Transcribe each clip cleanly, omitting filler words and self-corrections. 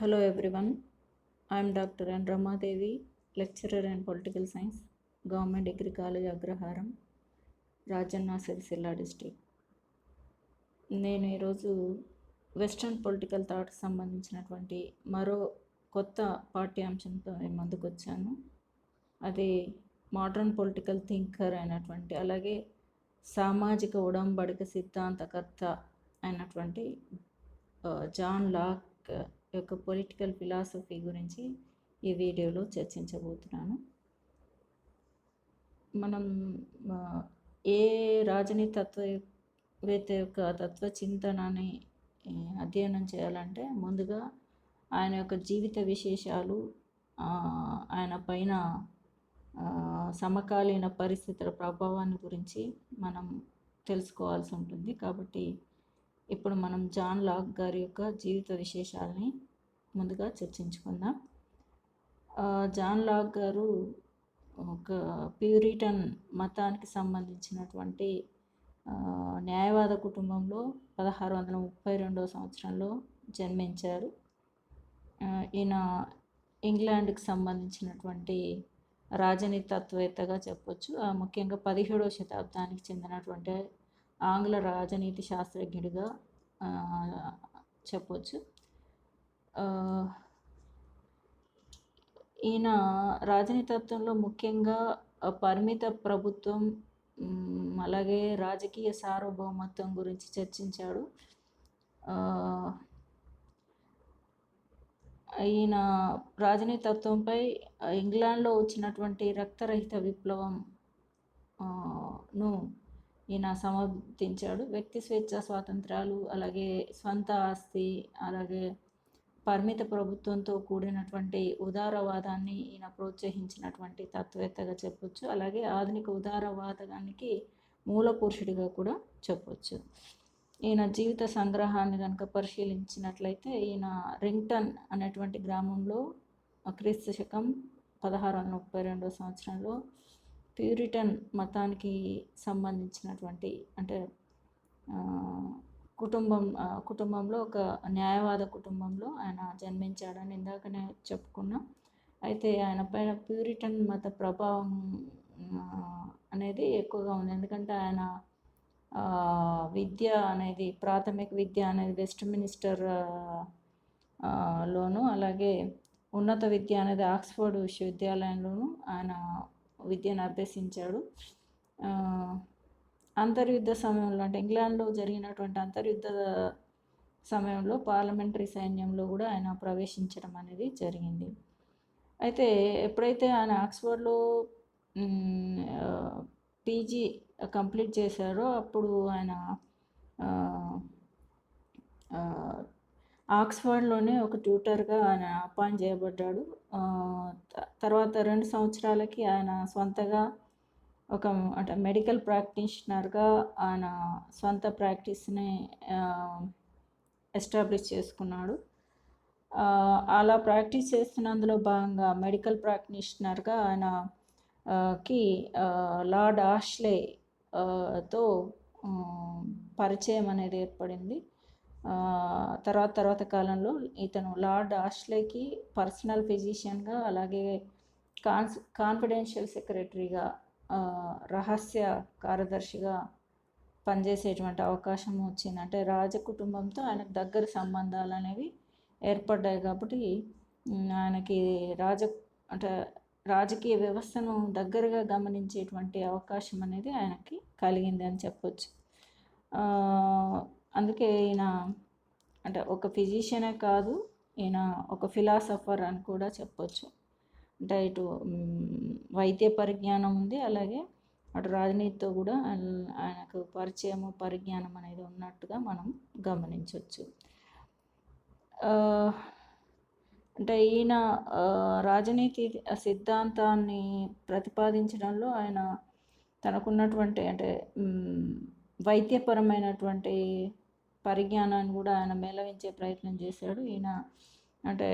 Hello everyone, I am Dr. N. Ramadevi, lecturer in Political Science, Government Degree College Agraharam, Rajanna Sircilla district. నేను ఈరోజు western political థాట్కి సంబంధించినటువంటి మరో కొత్త పాఠ్యాంశంతో నేను ముందుకు వచ్చాను. అది మోడర్న్ పొలిటికల్ థింకర్ అయినటువంటి అలాగే సామాజిక ఉడంబడిక సిద్ధాంతకర్త అయినటువంటి జాన్ లాక్ యొక్క పొలిటికల్ ఫిలాసఫీ గురించి ఈ వీడియోలో చర్చించబోతున్నాను. మనం ఏ రాజనీతి తత్వవేత్త యొక్క తత్వ చింతనని అధ్యయనం చేయాలంటే ముందుగా ఆయన యొక్క జీవిత విశేషాలు, ఆయన పైన సమకాలీన పరిస్థితుల ప్రభావాన్ని గురించి మనం తెలుసుకోవాల్సి ఉంటుంది. కాబట్టి ఇప్పుడు మనం జాన్ లాక్ గారి యొక్క జీవిత విశేషాలని ముందుగా చర్చించుకుందాం. జాన్ లాక్ గారు ఒక ప్యూరిటన్ మతానికి సంబంధించినటువంటి న్యాయవాద కుటుంబంలో 1632వ సంవత్సరంలో జన్మించారు. ఈయన ఇంగ్లాండ్కి సంబంధించినటువంటి రాజనీతి తత్వవేత్తగా చెప్పొచ్చు. ముఖ్యంగా 17వ శతాబ్దానికి చెందినటువంటి ఆంగ్ల రాజనీతి శాస్త్రజ్ఞుడిగా చెప్పొచ్చు. ఈయన రాజనీతత్వంలో ముఖ్యంగా పరిమిత ప్రభుత్వం అలాగే రాజకీయ సార్వభౌమత్వం గురించి చర్చించాడు. ఈయన రాజనీతత్వంపై ఇంగ్లాండ్లో వచ్చినటువంటి రక్తరహిత విప్లవం ఈయన సమర్థించాడు. వ్యక్తి స్వేచ్ఛ స్వాతంత్రాలు, అలాగే స్వంత ఆస్తి, అలాగే పరిమిత ప్రభుత్వంతో కూడినటువంటి ఉదారవాదాన్ని ఈయన ప్రోత్సహించినటువంటి తత్వవేత్తగా చెప్పొచ్చు. అలాగే ఆధునిక ఉదారవాదానికి మూల పురుషుడిగా కూడా చెప్పొచ్చు. ఈయన జీవిత సంగ్రహాన్ని కనుక పరిశీలించినట్లయితే ఈయన రింగ్టన్ అనేటువంటి గ్రామంలో క్రీస్తు శకం 1632వ సంవత్సరంలో ప్యూరిటన్ మతానికి సంబంధించినటువంటి అంటే కుటుంబంలో ఒక న్యాయవాద కుటుంబంలో ఆయన జన్మించాడని ఇందాకనే చెప్పుకున్నాం. అయితే ఆయన పైన ప్యూరిటన్ మత ప్రభావం అనేది ఎక్కువగా ఉంది. ఎందుకంటే ఆయన విద్య అనేది ప్రాథమిక విద్య అనేది వెస్ట్మినిస్టర్ లోను, అలాగే ఉన్నత విద్య అనేది ఆక్స్ఫర్డ్ విశ్వవిద్యాలయంలోను ఆయన విద్యను అభ్యసించాడు. అంతర్యుద్ధ సమయంలో అంటే ఇంగ్లాండ్లో జరిగినటువంటి అంతర్యుద్ధ సమయంలో పార్లమెంటరీ సైన్యంలో కూడా ఆయన ప్రవేశించడం అనేది జరిగింది. అయితే ఎప్పుడైతే ఆయన ఆక్స్ఫర్డ్లో పీజీ కంప్లీట్ చేశారో అప్పుడు ఆయన ఆక్స్ఫర్డ్లోనే ఒక ట్యూటర్గా ఆయన అపాయింట్ చేయబడ్డాడు. తర్వాత 2 సంవత్సరాలకి ఆయన స్వంతగా అంటే మెడికల్ ప్రాక్టీషనర్గా ఆయన స్వంత ప్రాక్టీస్ని ఎస్టాబ్లిష్ చేసుకున్నాడు. అలా ప్రాక్టీస్ చేస్తున్నందులో భాగంగా మెడికల్ ప్రాక్టీషనర్గా ఆయనకి లార్డ్ ఆష్లే తో పరిచయం అనేది ఏర్పడింది. తర్వాత కాలంలో ఇతను లార్డ్ ఆష్లేకి పర్సనల్ ఫిజిషియన్గా, అలాగే కాన్ఫిడెన్షియల్ సెక్రటరీగా, రహస్య కార్యదర్శిగా పనిచేసేటువంటి అవకాశం వచ్చింది. అంటే రాజకుటుంబంతో ఆయనకు దగ్గర సంబంధాలు అనేవి ఏర్పడ్డాయి. కాబట్టి ఆయనకి రాజకీయ వ్యవస్థను దగ్గరగా గమనించేటువంటి అవకాశం అనేది ఆయనకి కలిగింది అని చెప్పొచ్చు. అందుకే ఈయన అంటే ఒక ఫిజిషియనే కాదు, ఈయన ఒక ఫిలాసఫర్ అని కూడా చెప్పొచ్చు. అంటే ఇటు వైద్య పరిజ్ఞానం ఉంది, అలాగే అటు రాజనీతితో కూడా ఆయనకు పరిజ్ఞానం అనేది ఉన్నట్టుగా మనం గమనించవచ్చు. అంటే ఈయన రాజనీతి సిద్ధాంతాన్ని ప్రతిపాదించడంలో ఆయన తనకున్నటువంటి అంటే వైద్యపరమైనటువంటి పరిజ్ఞానాన్ని కూడా ఆయన మేళవించే ప్రయత్నం చేశాడు. ఈయన అంటే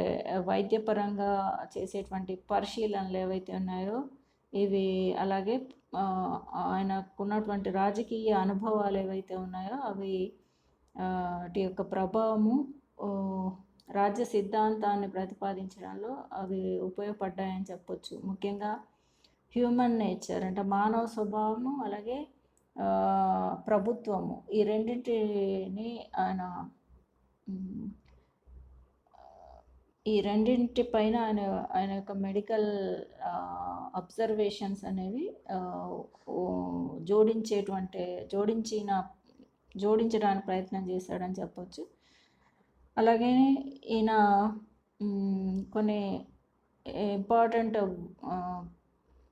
వైద్యపరంగా చేసేటువంటి పరిశీలనలు ఏవైతే ఉన్నాయో ఇవి, అలాగే ఆయనకున్నటువంటి రాజకీయ అనుభవాలు ఏవైతే ఉన్నాయో అవి వాటి యొక్క ప్రభావము రాజ్య సిద్ధాంతాన్ని ప్రతిపాదించడంలో అవి ఉపయోగపడ్డాయని చెప్పొచ్చు. ముఖ్యంగా హ్యూమన్ నేచర్ అంటే మానవ స్వభావము, అలాగే ప్రభుత్వము, ఈ రెండింటిని ఆయన ఈ రెండింటి పైన ఆయన యొక్క మెడికల్ అబ్జర్వేషన్స్ అనేవి జోడించడానికి ప్రయత్నం చేశాడని చెప్పొచ్చు. అలాగే ఈయన కొన్ని ఇంపార్టెంట్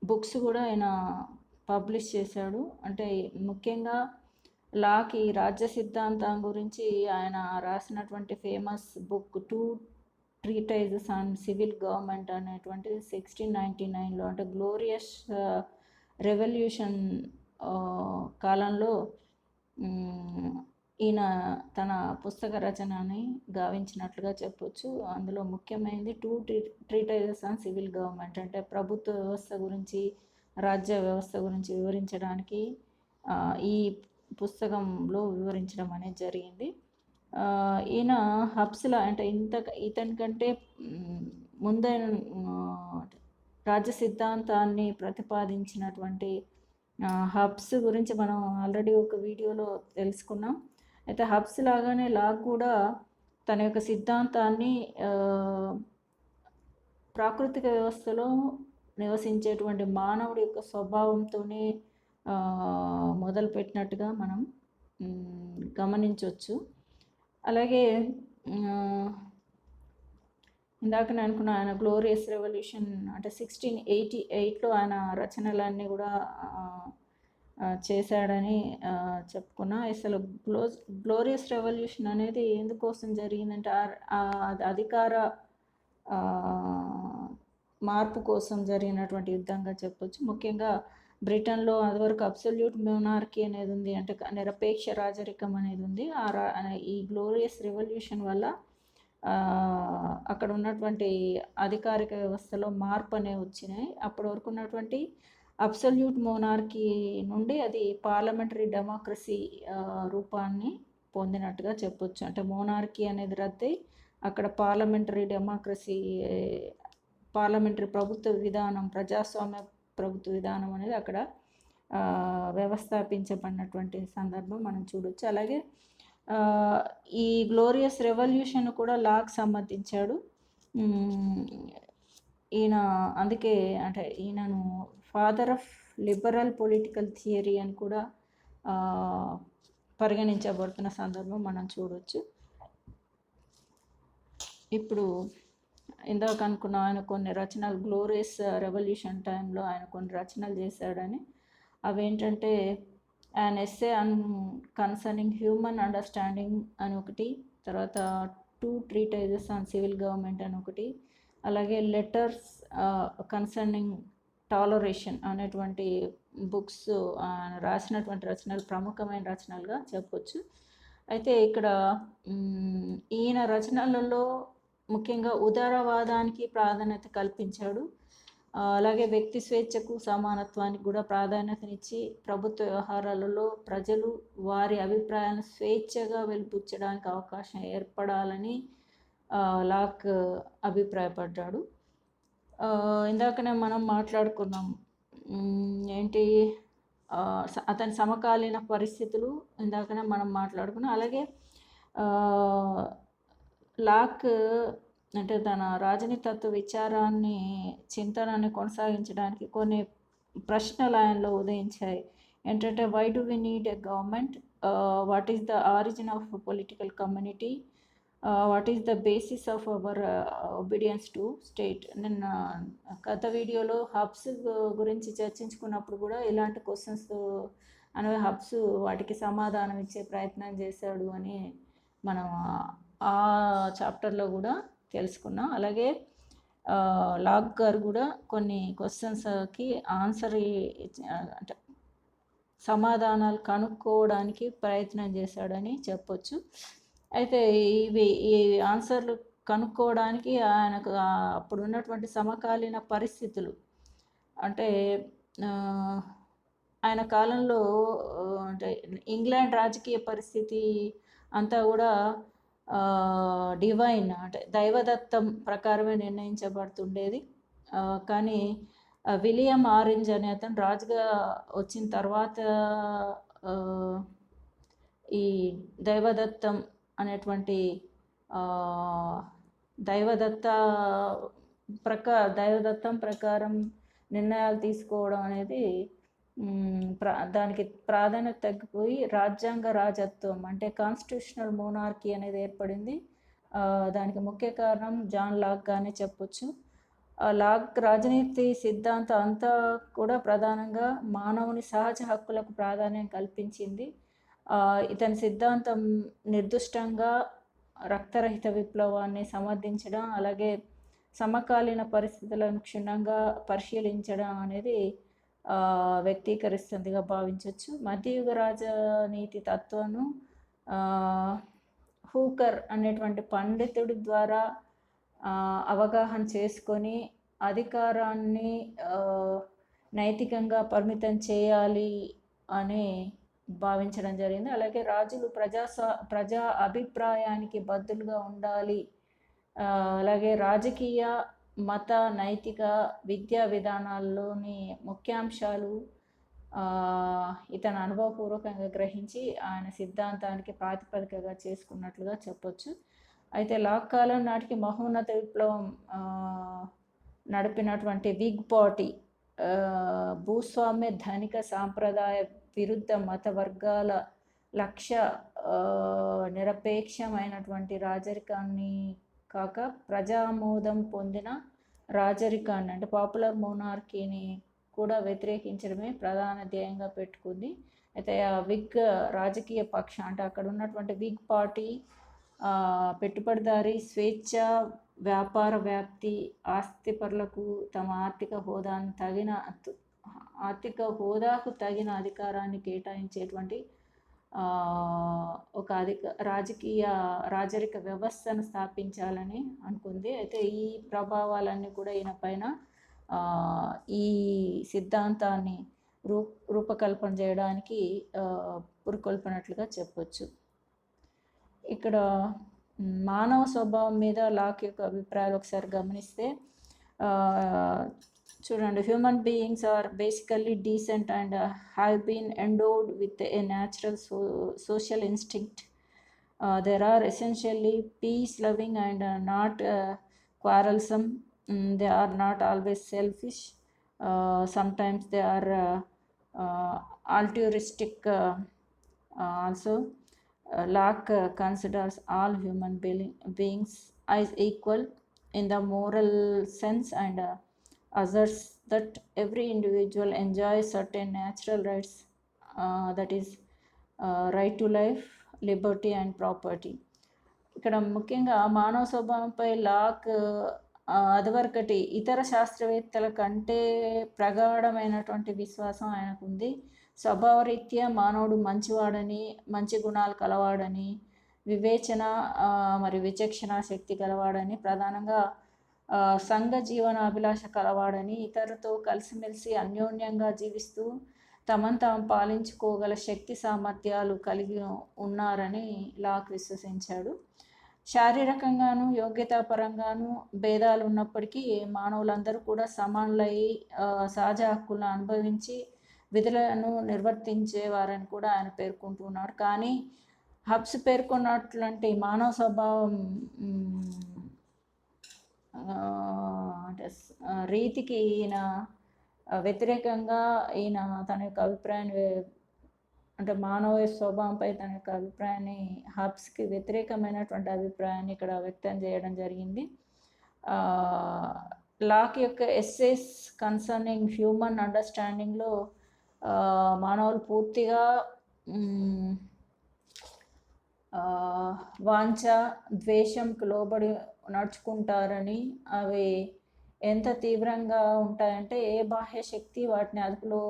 బుక్స్ కూడా ఆయన పబ్లిష్ చేశాడు. అంటే ముఖ్యంగా లాకి రాజ్య సిద్ధాంతం గురించి ఆయన రాసినటువంటి famous book 2 treatises on civil government అనేటువంటిది 1699లో, అంటే గ్లోరియస్ రెవల్యూషన్ కాలంలో ఈయన తన పుస్తక రచనని గావించినట్లుగా చెప్పొచ్చు. అందులో ముఖ్యమైనది 2 ట్రీటైజెస్ ఆన్ సివిల్ గవర్నమెంట్, అంటే ప్రభుత్వ వ్యవస్థ గురించి, రాజ్య వ్యవస్థ గురించి వివరించడానికి ఈ పుస్తకంలో వివరించడం అనేది జరిగింది. ఈయన హబ్స్లా అంటే ఇతని కంటే ముందైన రాజ్య సిద్ధాంతాన్ని ప్రతిపాదించినటువంటి హబ్స్ గురించి మనం ఆల్రెడీ ఒక వీడియోలో తెలుసుకున్నాం. అయితే హబ్స్ లాగానే లాక్ కూడా తన యొక్క సిద్ధాంతాన్ని ప్రాకృతిక వ్యవస్థలో నివసించేటువంటి మానవుడి యొక్క స్వభావంతోనే మొదలుపెట్టినట్టుగా మనం గమనించవచ్చు. అలాగే ఇందాక నేను అనుకున్న ఆయన గ్లోరియస్ రెవల్యూషన్ అంటే 1688లో ఆయన రచనలన్నీ కూడా చేశాడని చెప్పుకున్నా. అసలు గ్లోరియస్ రెవల్యూషన్ అనేది ఎందుకోసం జరిగిందంటే అధికార మార్పు కోసం జరిగినటువంటి యుద్ధంగా చెప్పొచ్చు. ముఖ్యంగా బ్రిటన్లో అదివరకు అబ్సల్యూట్ మోనార్కీ అనేది ఉంది, అంటే నిరపేక్ష రాజరికం అనేది ఉంది. ఈ గ్లోరియస్ రెవల్యూషన్ వల్ల అక్కడ ఉన్నటువంటి అధికారిక వ్యవస్థలో మార్పు అనేవి వచ్చినాయి. అప్పటి వరకు ఉన్నటువంటి అబ్సల్యూట్ మోనార్కీ నుండి అది పార్లమెంటరీ డెమోక్రసీ రూపాన్ని పొందినట్టుగా చెప్పొచ్చు. అంటే మోనార్కీ అనేది రద్దయి అక్కడ పార్లమెంటరీ ప్రభుత్వ విధానం, ప్రజాస్వామ్య ప్రభుత్వ విధానం అనేది అక్కడ వ్యవస్థాపించబడినటువంటి సందర్భం మనం చూడొచ్చు. అలాగే ఈ గ్లోరియస్ రెవల్యూషన్ కూడా లాకు సమర్థించాడు ఈయన. అందుకే అంటే ఈయనను father of liberal political theory అని కూడా పరిగణించబడుతున్న సందర్భం మనం చూడవచ్చు. ఇప్పుడు ఇందాక అనుకున్న ఆయన కొన్ని రచనలు గ్లోరియస్ రెవల్యూషన్ టైంలో ఆయన కొన్ని రచనలు చేశాడని, అవేంటంటే an essay on concerning human understanding అని ఒకటి, తర్వాత 2 treatises on civil government అని ఒకటి, అలాగే లెటర్స్ కన్సర్నింగ్ టాలరేషన్ అనేటువంటి బుక్స్ రాసినటువంటి రచనలు ప్రముఖమైన రచనలుగా చెప్పొచ్చు. అయితే ఇక్కడ ఈయన రచనలలో ముఖ్యంగా ఉదారవాదానికి ప్రాధాన్యత కల్పించాడు. అలాగే వ్యక్తి స్వేచ్ఛకు, సమానత్వానికి కూడా ప్రాధాన్యతనిచ్చి ప్రభుత్వ వ్యవహారాలలో ప్రజలు వారి అభిప్రాయాలను స్వేచ్ఛగా వెలిబుచ్చడానికి అవకాశం ఏర్పడాలని లాక్ అభిప్రాయపడ్డాడు. ఇందాకనే మనం మాట్లాడుకున్నాం ఏంటి అతని సమకాలీన పరిస్థితులు, ఇందాకనే మనం మాట్లాడుకున్నాం. అలాగే లాక్ అంటే తన రాజనీతత్వ విచారాన్ని, చింతనాన్ని కొనసాగించడానికి కొన్ని ప్రశ్నలు ఆయనలో ఉదయించాయి. ఏంటంటే why do we need a government, what is the origin of political community, what is the basis of our obedience to state. నిన్న గత వీడియోలో హబ్స్ గురించి చర్చించుకున్నప్పుడు కూడా ఇలాంటి క్వశ్చన్స్ అనేవి హబ్స్ వాటికి సమాధానం ఇచ్చే ప్రయత్నం చేశాడు అని మనం ఆ చాప్టర్లో కూడా తెలుసుకున్నాం. అలాగే లాక్ గారు కూడా కొన్ని క్వశ్చన్స్కి ఆన్సర్ అంటే సమాధానాలు కనుక్కోవడానికి ప్రయత్నం చేశాడని చెప్పొచ్చు. అయితే ఈ ఆన్సర్లు కనుక్కోవడానికి ఆయనకు అప్పుడు ఉన్నటువంటి సమకాలీన పరిస్థితులు, అంటే ఆయన కాలంలో అంటే ఇంగ్లాండ్ రాజకీయ పరిస్థితి అంతా కూడా డివైన్ అంటే దైవదత్తం ప్రకారమే నిర్ణయించబడుతుండేది. కానీ విలియం ఆరెంజ్ అనే అతను రాజుగా వచ్చిన తర్వాత ఈ దైవదత్తం అనేటువంటి దైవదత్తం ప్రకారం నిర్ణయాలు తీసుకోవడం అనేది దానికి ప్రాధాన్యత తగ్గిపోయి రాజ్యాంగ రాజత్వం అంటే కాన్స్టిట్యూషనల్ మోనార్కీ అనేది ఏర్పడింది. దానికి ముఖ్య కారణం జాన్ లాక్ గానే చెప్పొచ్చు. లాక్ రాజనీతి సిద్ధాంతం అంతా కూడా ప్రధానంగా మానవుని సహజ హక్కులకు ప్రాధాన్యం కల్పించింది. ఇతని సిద్ధాంతం నిర్దిష్టంగా రక్తరహిత విప్లవాన్ని సమర్థించడం, అలాగే సమకాలీన పరిస్థితులను క్షుణ్ణంగా పరిశీలించడం అనేది వ్యక్తీకరిస్తుందిగా భావించవచ్చు. మధ్యయుగ రాజనీతి తత్వాన్ని హూకర్ అనేటువంటి పండితుడి ద్వారా అవగాహన చేసుకొని అధికారాన్ని నైతికంగా పరిమితం చేయాలి అని భావించడం జరిగింది. అలాగే రాజులు ప్రజా అభిప్రాయానికి బద్దులుగా ఉండాలి. అలాగే రాజకీయ, మత, నైతిక, విద్యా విధానాల్లోని ముఖ్యాంశాలు ఇతను అనుభవపూర్వకంగా గ్రహించి ఆయన సిద్ధాంతానికి ప్రాతిపదికగా చేసుకున్నట్లుగా చెప్పొచ్చు. అయితే లాక్ కాలం నాటికి మహోన్నత విప్లవం నడిపినటువంటి విగ్ పార్టీ భూస్వామ్య ధనిక సాంప్రదాయ విరుద్ధ మత వర్గాల లక్ష్య నిరపేక్షమైనటువంటి రాజరికాన్ని కాక ప్రజామోదం పొందిన రాజరికాన్ని అంటే పాపులర్ మోనార్కీని కూడా వ్యతిరేకించడమే ప్రధాన ధ్యేయంగా పెట్టుకుంది. అయితే ఆ విగ్ రాజకీయ పక్షం అంటే అక్కడ ఉన్నటువంటి విగ్ పార్టీ పెట్టుబడిదారీ స్వేచ్ఛ, వ్యాపార వ్యాప్తి, ఆస్తిపరులకు తమ ఆర్థిక హోదాకు తగిన అధికారాన్ని కేటాయించేటువంటి ఒక రాజరిక వ్యవస్థను స్థాపించాలని అనుకుంది. అయితే ఈ ప్రభావాలన్నీ కూడా ఈయన పైన ఈ సిద్ధాంతాన్ని రూపకల్పన చేయడానికి పురుకొల్పినట్లుగా చెప్పొచ్చు. ఇక్కడ మానవ స్వభావం మీద లాక్ యొక్క అభిప్రాయాలు ఒకసారి గమనిస్తే చూడండి, human beings are basically decent and have been endowed with a natural social instinct. There are essentially peace-loving and not quarrelsome. They are not always selfish. Sometimes they are altruistic also. Locke considers all human beings as equal in the moral sense and asserts that every individual enjoys certain natural rights, that is right to life, liberty and property. ఇక్కడ ముఖ్యంగా మానవ స్వభావంపై lock అదివరకటి ఇతర శాస్త్రవేత్తల కంటే ప్రగాఢమైనటువంటి విశ్వాసం ఆయనకుంది. స్వభావరీత్యా మానవుడు మంచివాడని, మంచి గుణాలు కలవాడని, వివేచన మరియు విచక్షణ శక్తి కలవాడని, ప్రధానంగా సంఘ జీవనాభిలాష కలవాడని, ఇతరులతో కలిసిమెలిసి అన్యోన్యంగా జీవిస్తూ తమను తాము పాలించుకోగల శక్తి సామర్థ్యాలు కలిగి ఉన్నారని లాక్ విశ్వసించాడు. శారీరకంగాను యోగ్యతాపరంగాను భేదాలు ఉన్నప్పటికీ మానవులందరూ కూడా సమానులై సహజ హక్కులను అనుభవించి విధులను నిర్వర్తించేవారని కూడా ఆయన పేర్కొంటున్నాడు. కానీ హబ్స్ పేర్కొన్నట్లాంటి మానవ స్వభావం అంటే రీతికి ఈయన వ్యతిరేకంగా ఈయన తన యొక్క అభిప్రాయాన్ని అంటే మానవ స్వభావంపై తన యొక్క అభిప్రాయాన్ని హబ్స్కి వ్యతిరేకమైనటువంటి అభిప్రాయాన్ని ఇక్కడ వ్యక్తం చేయడం జరిగింది. లాక్ యొక్క ఎస్సేస్ కన్సర్నింగ్ హ్యూమన్ అండర్స్టాండింగ్లో మానవులు పూర్తిగా వాంఛ, ద్వేషంకు లోబడి నడుచుకుంటారని, అవి ఎంత తీవ్రంగా ఉంటాయంటే ఏ బాహ్య శక్తి వాటిని అదుపులో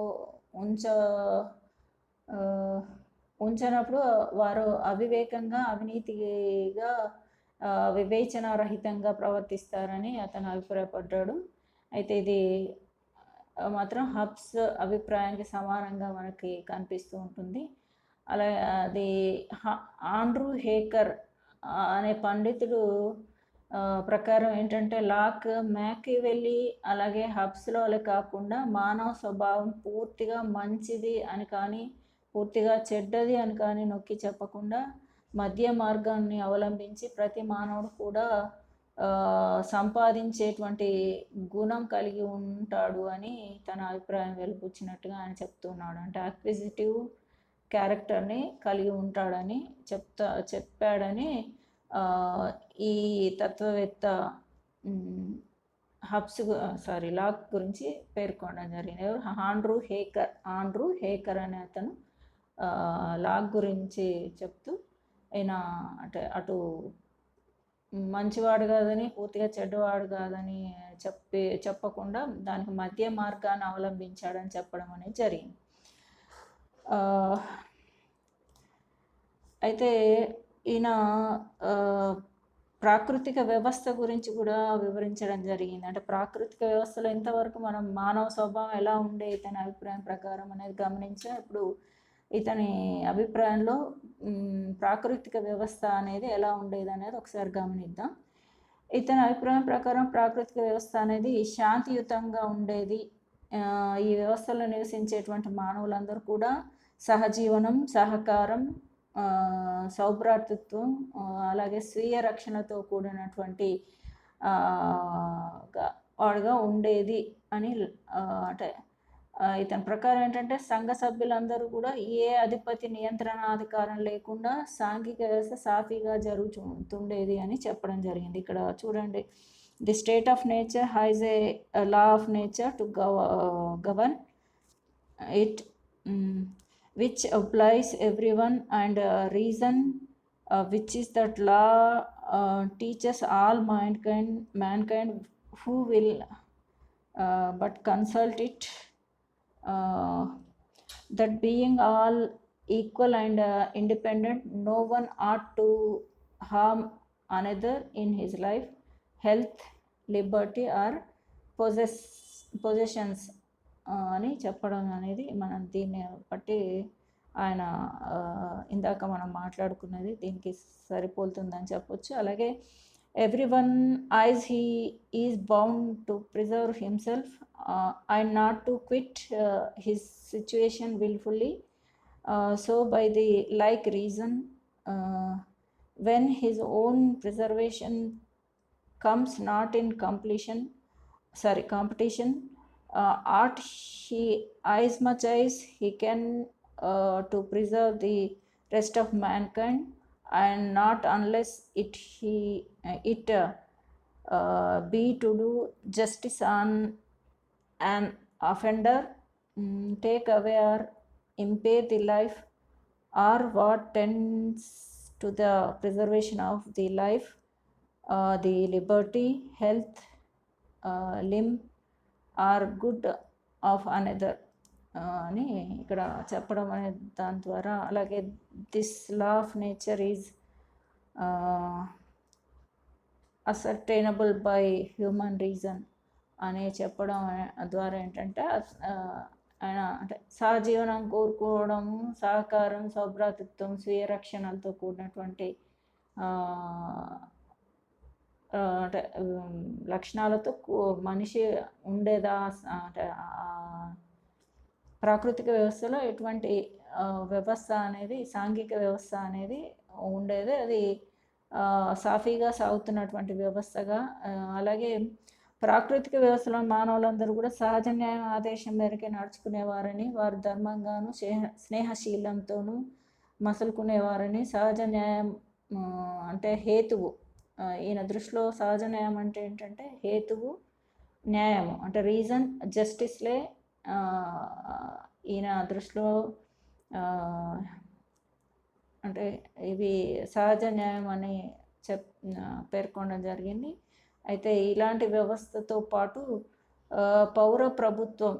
ఉంచనప్పుడు వారు అవివేకంగా, అవినీతిగా, వివేచనారహితంగా ప్రవర్తిస్తారని అతను అభిప్రాయపడ్డాడు. అయితే ఇది మాత్రం హబ్స్ అభిప్రాయానికి సమానంగా మనకి కనిపిస్తూ ఉంటుంది. అది ఆండ్రూ హేకర్ అనే పండితుడు ప్రకారం ఏంటంటే లాక్ మ్యాకివెల్లీ అలాగే హబ్స్లో కాకుండా మానవ స్వభావం పూర్తిగా మంచిది అని కానీ పూర్తిగా చెడ్డది అని కానీ నొక్కి చెప్పకుండా మధ్య మార్గాన్ని అవలంబించి ప్రతి మానవుడు కూడా సంపాదించేటువంటి గుణం కలిగి ఉంటాడు అని తన అభిప్రాయం వెలిపుచ్చినట్టుగా ఆయన చెప్తున్నాడు. అంటే అక్విజిటివ్ క్యారెక్టర్ని కలిగి ఉంటాడని చెప్పాడని ఈ తత్వవేత్త లాక్ గురించి పేర్కొనడం జరిగింది. ఆండ్రూ హేకర్ అనే అతను లాక్ గురించి చెప్తూ ఆయన అంటే అటు మంచివాడు కాదని పూర్తిగా చెడ్డవాడు కాదని చెప్పకుండా దానికి మధ్య మార్గాన్ని అవలంబించాడని చెప్పడం అనేది జరిగింది. అయితే ఈయన ప్రాకృతిక వ్యవస్థ గురించి కూడా వివరించడం జరిగింది. అంటే ప్రాకృతిక వ్యవస్థలో ఎంతవరకు మనం మానవ స్వభావం ఎలా ఉండే ఇతని అభిప్రాయం ప్రకారం అనేది గమనించా. ఇప్పుడు ఇతని అభిప్రాయంలో ప్రాకృతిక వ్యవస్థ అనేది ఎలా ఉండేది అనేది ఒకసారి గమనిద్దాం. ఇతని అభిప్రాయం ప్రకారం ప్రాకృతిక వ్యవస్థ అనేది శాంతియుతంగా ఉండేది. ఈ వ్యవస్థలో నివసించేటువంటి మానవులందరూ కూడా సహజీవనం, సహకారం, సౌభ్రాతృత్వం అలాగే స్వీయ రక్షణతో కూడినటువంటి వాడుగా ఉండేది అని అంటే ఇతని ప్రకారం ఏంటంటే సంఘ సభ్యులందరూ కూడా ఏ అధిపతి నియంత్రణాధికారం లేకుండా సాంఘిక వ్యవస్థ సాఫీగా జరుగుతుండేది అని చెప్పడం జరిగింది. ఇక్కడ చూడండి, the state of nature has a law of nature to govern it which applies everyone and reason which is that law teaches all mankind who will but consult it that being all equal and independent, no one ought to harm another in his life, health, liberty or possessions అని చెప్పడం అనేది మనం దీన్ని బట్టి ఆయన ఇందాక మనం మాట్లాడుకున్నది దీనికి సరిపోతుందని చెప్పొచ్చు. అలాగే everyone as he is bound to preserve himself and not to quit his situation wilfully, so by the like reason when his own preservation comes not in competition, ought he as much as he can to preserve the rest of mankind, and not unless it be to do justice on an offender, take away or impair the life, or what tends to the preservation of the life, the liberty, health, limb or good of another అని ఇక్కడ చెప్పడం అనే దాని ద్వారా, అలాగే this law of nature is ascertainable by human reason అని చెప్పడం ద్వారా ఏంటంటే ఆయన అంటే సహజీవనం కోరుకోవడము, సహకారం, సౌభ్రాతృత్వం, స్వీయ రక్షణలతో కూడినటువంటి అంటే లక్షణాలతో మనిషి ఉండేదా అంటే ప్రాకృతిక వ్యవస్థలో ఎటువంటి వ్యవస్థ అనేది సాంఘిక వ్యవస్థ అనేది ఉండేది. అది సాఫీగా సాగుతున్నటువంటి వ్యవస్థగా. అలాగే ప్రాకృతిక వ్యవస్థలో మానవులందరూ కూడా సహజ న్యాయం ఆదేశం మేరకే నడుచుకునేవారని, వారు ధర్మంగాను స్నేహశీలంతోనూ మసలుకునేవారని, సహజ న్యాయం అంటే హేతువు, ఈయన దృష్టిలో సహజ న్యాయం అంటే ఏంటంటే హేతువు, న్యాయము అంటే రీజన్, జస్టిస్లే ఈయన దృష్టిలో అంటే ఇవి సహజ న్యాయం అని పేర్కొనడం జరిగింది. అయితే ఇలాంటి వ్యవస్థతో పాటు పౌర ప్రభుత్వం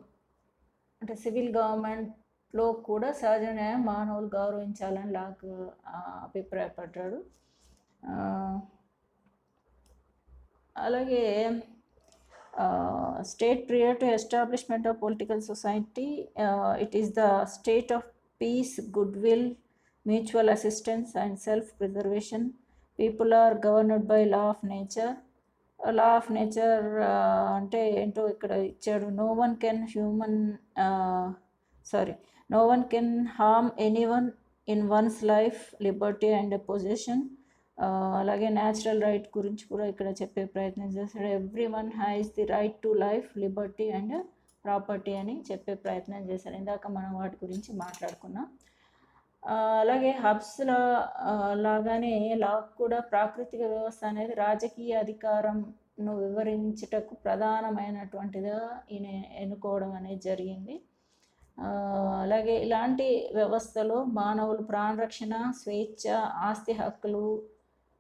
అంటే సివిల్ గవర్నమెంట్లో కూడా సహజ న్యాయం మానవులు గౌరవించాలని లాక్ అభిప్రాయపడ్డాడు. అలాగే state prior to establishment of political society, it is the state of peace, good will, mutual assistance and self-preservation, people are governed by law of nature. Law of nature అంటే ఏంటో ఇక్కడ ఇచ్చాడు. No one can harm anyone in one's life, liberty and position. అలాగే natural right గురించి కూడా ఇక్కడ చెప్పే ప్రయత్నం చేస్తాడు. Everyone has the right to life, liberty and property అని చెప్పే ప్రయత్నం చేశారు. ఇందాక మనం వాటి గురించి మాట్లాడుకున్నాం. అలాగే హబ్స్లో లాగానే లాకు కూడా ప్రాకృతిక వ్యవస్థ అనేది రాజకీయ అధికారంను వివరించుటకు ప్రధానమైనటువంటిగా ఈయన ఎన్నుకోవడం అనేది జరిగింది. అలాగే ఇలాంటి వ్యవస్థలో మానవులు ప్రాణరక్షణ, స్వేచ్ఛ, ఆస్తి హక్కులు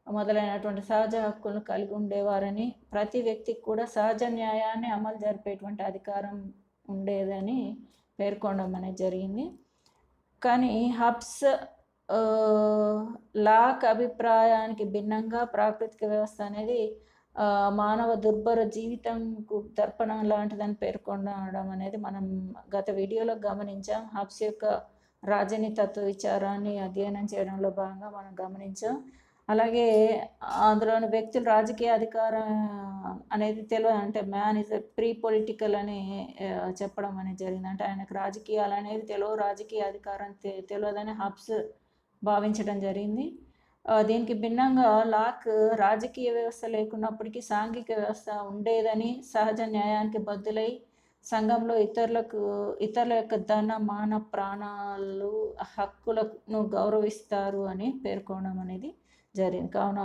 మొదలైనటువంటి సహజ హక్కులను కలిగి ఉండేవారని, ప్రతి వ్యక్తికి కూడా సహజ న్యాయాన్ని అమలు జరిపేటువంటి అధికారం ఉండేదని పేర్కొనడం అనేది జరిగింది. కానీ హబ్స్ లాక్ అభిప్రాయానికి భిన్నంగా ప్రాకృతిక వ్యవస్థ అనేది మానవ దుర్భర జీవితంకు దర్పణం లాంటిదని పేర్కొనడం అనేది మనం గత వీడియోలో గమనించాం. హబ్స్ యొక్క రాజనీతత్వ విచారాన్ని అధ్యయనం చేయడంలో భాగంగా మనం గమనించాం. అలాగే అందులోని వ్యక్తులు రాజకీయ అధికారం అనేది తెలియదు, అంటే మ్యాన్ ఇస్ ప్రీ పొలిటికల్ అని చెప్పడం అనేది జరిగింది. అంటే ఆయనకు రాజకీయాలు అనేది తెలియదు, రాజకీయ అధికారం తెలియదని హబ్స్ భావించడం జరిగింది. దీనికి భిన్నంగా లాక్ రాజకీయ వ్యవస్థ లేకున్నప్పటికీ సాంఘిక వ్యవస్థ ఉండేదని, సహజ న్యాయానికి బద్దులై సంఘంలో ఇతరుల యొక్క ధన, మాన, ప్రాణాలు, హక్కులను గౌరవిస్తారు అని పేర్కొనడం అనేది జరిగింది. కావున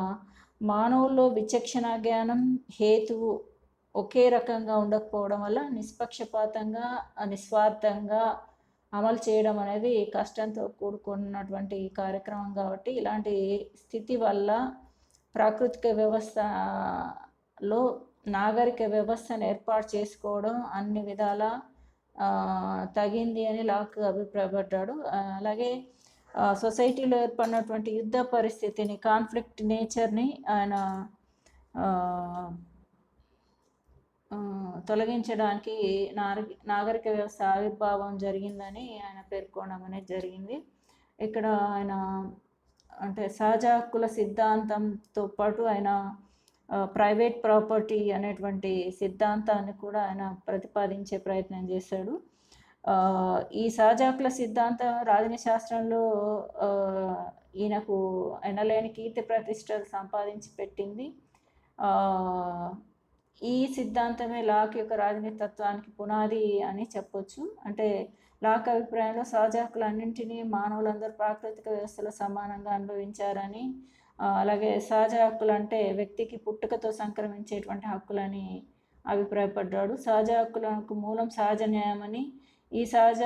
మానవుల్లో విచక్షణ జ్ఞానం, హేతువు ఒకే రకంగా ఉండకపోవడం వల్ల నిష్పక్షపాతంగా, నిస్వార్థంగా అమలు చేయడం అనేది కష్టంతో కూడుకున్నటువంటి కార్యక్రమం. కాబట్టి ఇలాంటి స్థితి వల్ల ప్రాకృతిక వ్యవస్థలో నాగరిక వ్యవస్థను ఏర్పాటు చేసుకోవడం అన్ని విధాల తగింది అని లాక్ అభిప్రాయపడ్డాడు. అలాగే సొసైటీలో ఏర్పడినటువంటి యుద్ధ పరిస్థితిని, కాన్ఫ్లిక్ట్ నేచర్ని ఆయన తొలగించడానికి నాగరిక వ్యవస్థ ఆవిర్భావం జరిగిందని ఆయన పేర్కొనడం అనేది జరిగింది. ఇక్కడ ఆయన అంటే సహజ హక్కుల సిద్ధాంతంతో పాటు ఆయన ప్రైవేట్ ప్రాపర్టీ అనేటువంటి సిద్ధాంతాన్ని కూడా ఆయన ప్రతిపాదించే ప్రయత్నం చేశాడు. ఈ సహజ హక్కుల సిద్ధాంతం రాజనీతి శాస్త్రంలో ఈయనకు ఎనలేని కీర్తి ప్రతిష్టలు సంపాదించి పెట్టింది. ఈ సిద్ధాంతమే లాక్ యొక్క రాజనీతి తత్వానికి పునాది అని చెప్పొచ్చు. అంటే లాక్ అభిప్రాయంలో సహజ హక్కులన్నింటినీ మానవులందరూ ప్రాకృతిక వ్యవస్థలో సమానంగా అనుభవించారని, అలాగే సహజ హక్కులు అంటే వ్యక్తికి పుట్టుకతో సంక్రమించేటువంటి హక్కులని అభిప్రాయపడ్డాడు. సహజ హక్కులకు మూలం సహజ న్యాయమని, ఈ సహజ